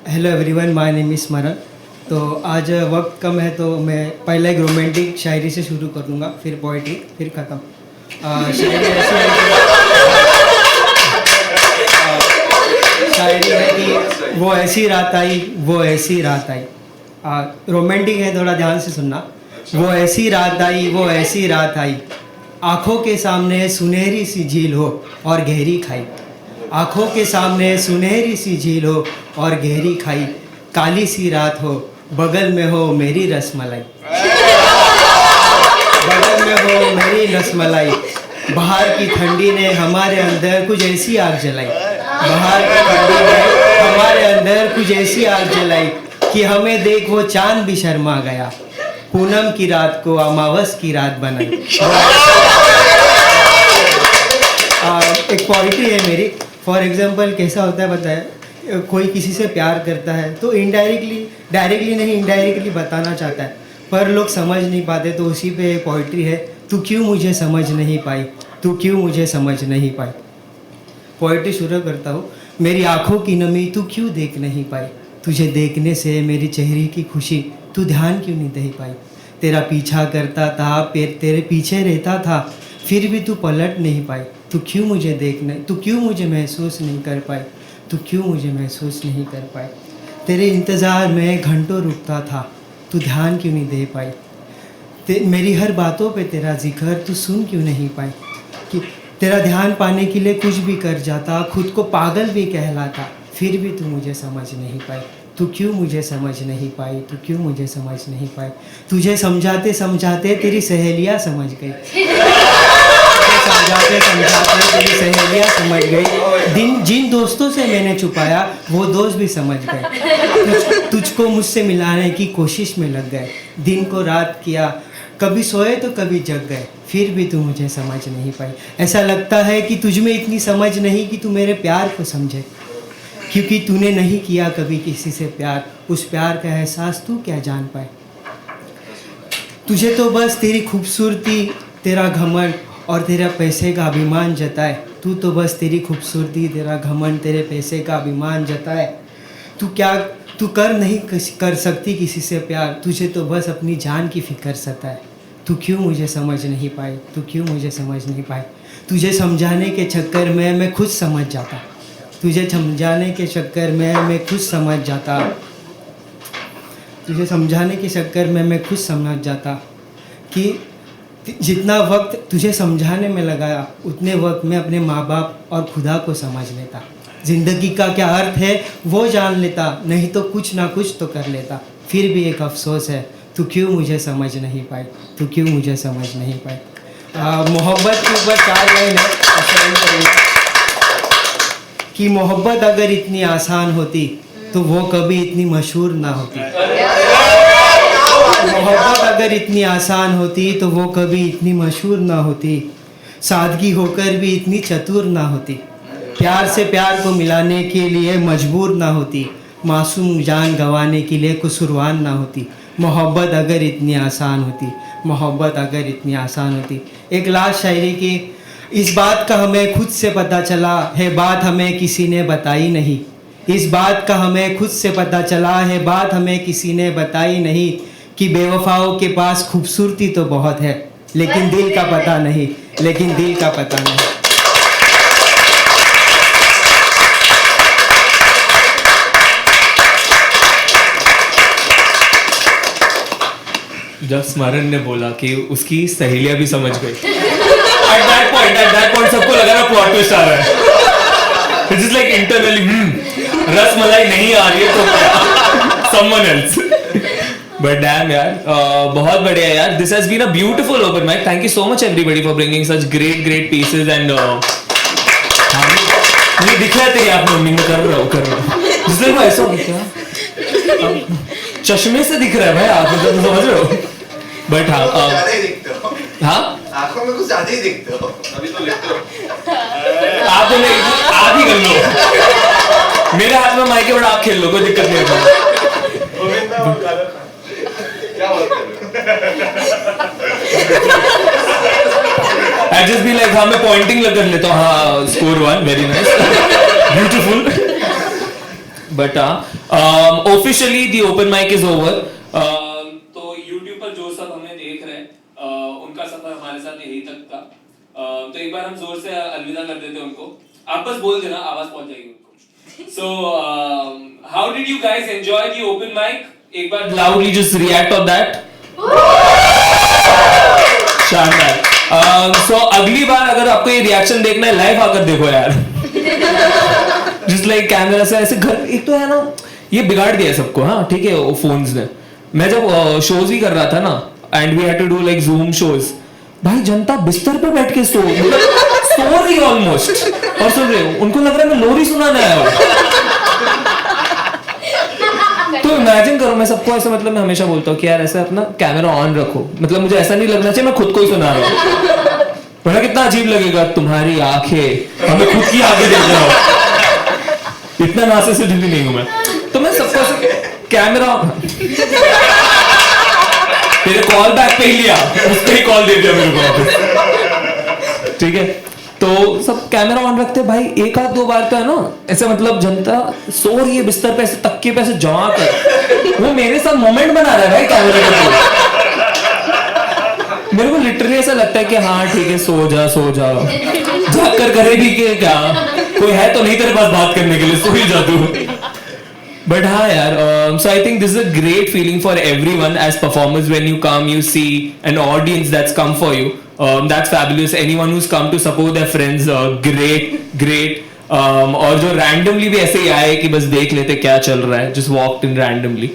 Hello everyone, my name is स्मरण. तो आज वक्त कम है तो मैं पहले एक रोमांटिक शायरी से शुरू कर दूंगा, फिर पोइट्री, फिर ख़त्म. शायरी है कि वो ऐसी रात आई, वो ऐसी रात आई. रोमांटिक है, थोड़ा ध्यान से सुनना. वो ऐसी रात आई, वो ऐसी रात आई, आँखों के सामने सुनहरी सी झील हो और गहरी खाई. आँखों के सामने सुनहरी सी झील हो और गहरी खाई, काली सी रात हो, बगल में हो मेरी रसमलाई. बगल में हो मेरी रसमलाई. बाहर की ठंडी ने हमारे अंदर कुछ ऐसी आग जलाई. बाहर की ठंडी ने हमारे अंदर कुछ ऐसी आग जलाई कि हमें देख वो चांद भी शर्मा गया. पूनम की रात को अमावस की रात बनाई. एक पोइट्री है मेरी. फॉर एग्जांपल कैसा होता है बताए, कोई किसी से प्यार करता है तो डायरेक्टली नहीं इनडायरेक्टली बताना चाहता है, पर लोग समझ नहीं पाते. तो उसी पे पोइट्री है, तू क्यों मुझे समझ नहीं पाई, तू क्यों मुझे समझ नहीं पाई. पोइट्री शुरू करता हूँ. मेरी आँखों की नमी तू क्यों देख नहीं पाई, तुझे देखने से मेरी चेहरे की खुशी तू ध्यान क्यों नहीं दे पाई. तेरा पीछा करता था, तेरे पीछे रहता था, फिर भी तू पलट नहीं पाई। तू क्यों मुझे देखना, तू क्यों मुझे महसूस नहीं कर पाई, तू क्यों मुझे महसूस नहीं कर पाई। तेरे इंतज़ार में घंटों रुकता था, तू ध्यान क्यों नहीं दे पाई। मेरी हर बातों पे तेरा जिक्र तू सुन क्यों नहीं पाई। कि तेरा ध्यान पाने के लिए कुछ भी कर जाता, खुद को पागल भी कहलाता, फिर भी तू मुझे समझ नहीं पाई। तू क्यों मुझे समझ नहीं पाई, तू क्यों मुझे समझ नहीं पाई। तुझे समझाते समझाते तेरी सहेलियाँ समझ गई, समझाते समझाते तेरी सहेलियाँ समझ गई। जिन दोस्तों से मैंने छुपाया वो दोस्त भी समझ गए। तुझको मुझसे मिलाने की कोशिश में लग गए, दिन को रात किया, कभी सोए तो कभी जग गए, फिर भी तू मुझे समझ नहीं पाई। ऐसा लगता है कि तुझ में इतनी समझ नहीं कि तू मेरे प्यार को समझे, क्योंकि तूने नहीं किया कभी किसी से प्यार, उस प्यार का एहसास तू क्या जान पाए। तुझे तो बस तेरी खूबसूरती, तेरा घमंड और तेरा पैसे का अभिमान जताए। तू तो बस तेरी खूबसूरती, तेरा घमंड, तेरे पैसे का अभिमान जताए। तू कर नहीं कर सकती किसी से प्यार, तुझे तो बस अपनी जान की फिक्र सताए। तू क्यों मुझे समझ नहीं पाई, तू क्यों मुझे समझ नहीं पाई। तुझे समझाने के चक्कर में मैं खुद समझ जाता, तुझे समझाने के चक्कर में मैं खुद समझ जाता, तुझे समझाने के चक्कर में मैं खुद समझ जाता कि जितना वक्त तुझे समझाने में लगाया उतने वक्त मैं अपने माँ बाप और खुदा को समझ लेता। ज़िंदगी का क्या अर्थ है वो जान लेता, नहीं तो कुछ ना कुछ तो कर लेता। फिर भी एक अफसोस है, तू क्यों मुझे समझ नहीं पाई, तू क्यों मुझे समझ नहीं पाई। मोहब्बत के ऊपर 4 लाइन है कि मोहब्बत अगर इतनी आसान होती तो वो कभी इतनी मशहूर ना होती। मोहब्बत अगर इतनी आसान होती तो वो कभी इतनी मशहूर ना होती। सादगी होकर भी इतनी चतुर ना होती। प्यार से प्यार को मिलाने के लिए मजबूर ना होती। मासूम जान गंवाने के लिए कुसुरवान ना होती। मोहब्बत अगर इतनी आसान होती, मोहब्बत अगर इतनी आसान होती। एक लास्ट शायरी की, इस बात का हमें खुद से पता चला है, बात हमें किसी ने बताई नहीं। इस बात का हमें खुद से पता चला है, बात हमें किसी ने बताई नहीं, कि बेवफाओं के पास खूबसूरती तो बहुत है, लेकिन दिल का पता नहीं, लेकिन दिल का पता नहीं। जब स्मरण ने बोला कि उसकी सहेलियां भी समझ गई, at that point सबको लगा ना प्लॉट ट्विस्ट आ रहा है। It's just like internally, rasmalai नहीं आ रही है तो someone else. But damn यार, बहुत बढ़िया यार. This has been a beautiful open mic. Thank you so much everybody for bringing such great pieces and मुझे दिख रहा था कि आप मम्मी में कर रहा हो। जिसने वो ऐसा दिख रहा, चश्मे से दिख रहा है भाई आप, मतलब समझ रहे हो। बट हाँ आंखों में कुछ ज्यादा ही दिखते हो। अभी तो लिखते हो। आप ही कर लो, मेरे हाथ में माइक है, बड़ा आप खेल लो, कोई दिक्कत नहीं होता। I just be like, हाँ मैं पॉइंटिंग कर लेता हूँ, हाँ score 1 very nice beautiful. But officially the open mic is over. तो YouTube पर जो सब हमें देख रहे हैं उनका सफर हमारे साथ यही तक था। तो एक बार हम जोर से अलविदा कर देते हैं उनको। आप बस बोल देना, आवाज पहुंच जाएगी उनको। So how did you guys enjoy the open mic? एक बार loudly just react on that. शानदार। So अगली बार अगर आपको ये रिएक्शन देखना है, लाइव आकर देखो यार। जिस लाइक कैमरा से ऐसे घर, एक तो है ना ये बिगाड़ दिया सबको। हाँ ठीक है, वो फोन्स ने। मैं जब शोज भी कर रहा था ना, and we had to do like Zoom shows, भाई जनता बिस्तर पे बैठ के सो रही ऑलमोस्ट, और सुन रहे हो, उनको लग रहा है मैं लोरी सुनाने आया हूँ। तो इमेजिन करो, मैं सबको ऐसे, मतलब मैं हमेशा बोलता हूँ कि यार ऐसे अपना कैमरा ऑन रखो, मतलब मुझे ऐसा नहीं लगना चाहिए मैं खुद को ही सुना रहा हूँ, वरना कितना अजीब लगेगा, तुम्हारी आंखें हमें खुद की आंखें देख रहा हो। इतना नार्सिसिस्ट भी नहीं हूं मैं, तो मैं सबको कैमरा तेरे कॉल बैक पे ही लिया, उस पे ही कॉल दे दिया मेरे को, ठीक है। तो सब कैमरा ऑन रखते भाई, एक आध दो बार तो है ना ऐसे, मतलब जनता सो रही है बिस्तर पे ऐसे तकिए पे ऐसे जमा कर, वो मेरे साथ मोमेंट बना रहा है भाई कैमरे के। मेरे को लिटरली ऐसा लगता है कि हाँ ठीक है, सो जा जाग कर करे भी कि क्या, कोई है तो नहीं तेरे पास बात करने के लिए, सो ही जा तू. But हाँ यार, so I think this is a great feeling for everyone as performers when you come, you see an audience that's come for you. That's fabulous. Anyone who's come to support their friends, great. और जो randomly भी ऐसे ही आए कि बस देख लेते क्या चल रहा है, just walked in randomly.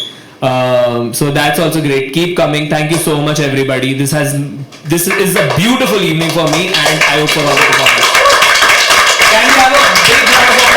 So that's also great. Keep coming. Thank you so much, everybody. This is a beautiful evening for me, and I hope for all the performers. Can we have a big round of applause?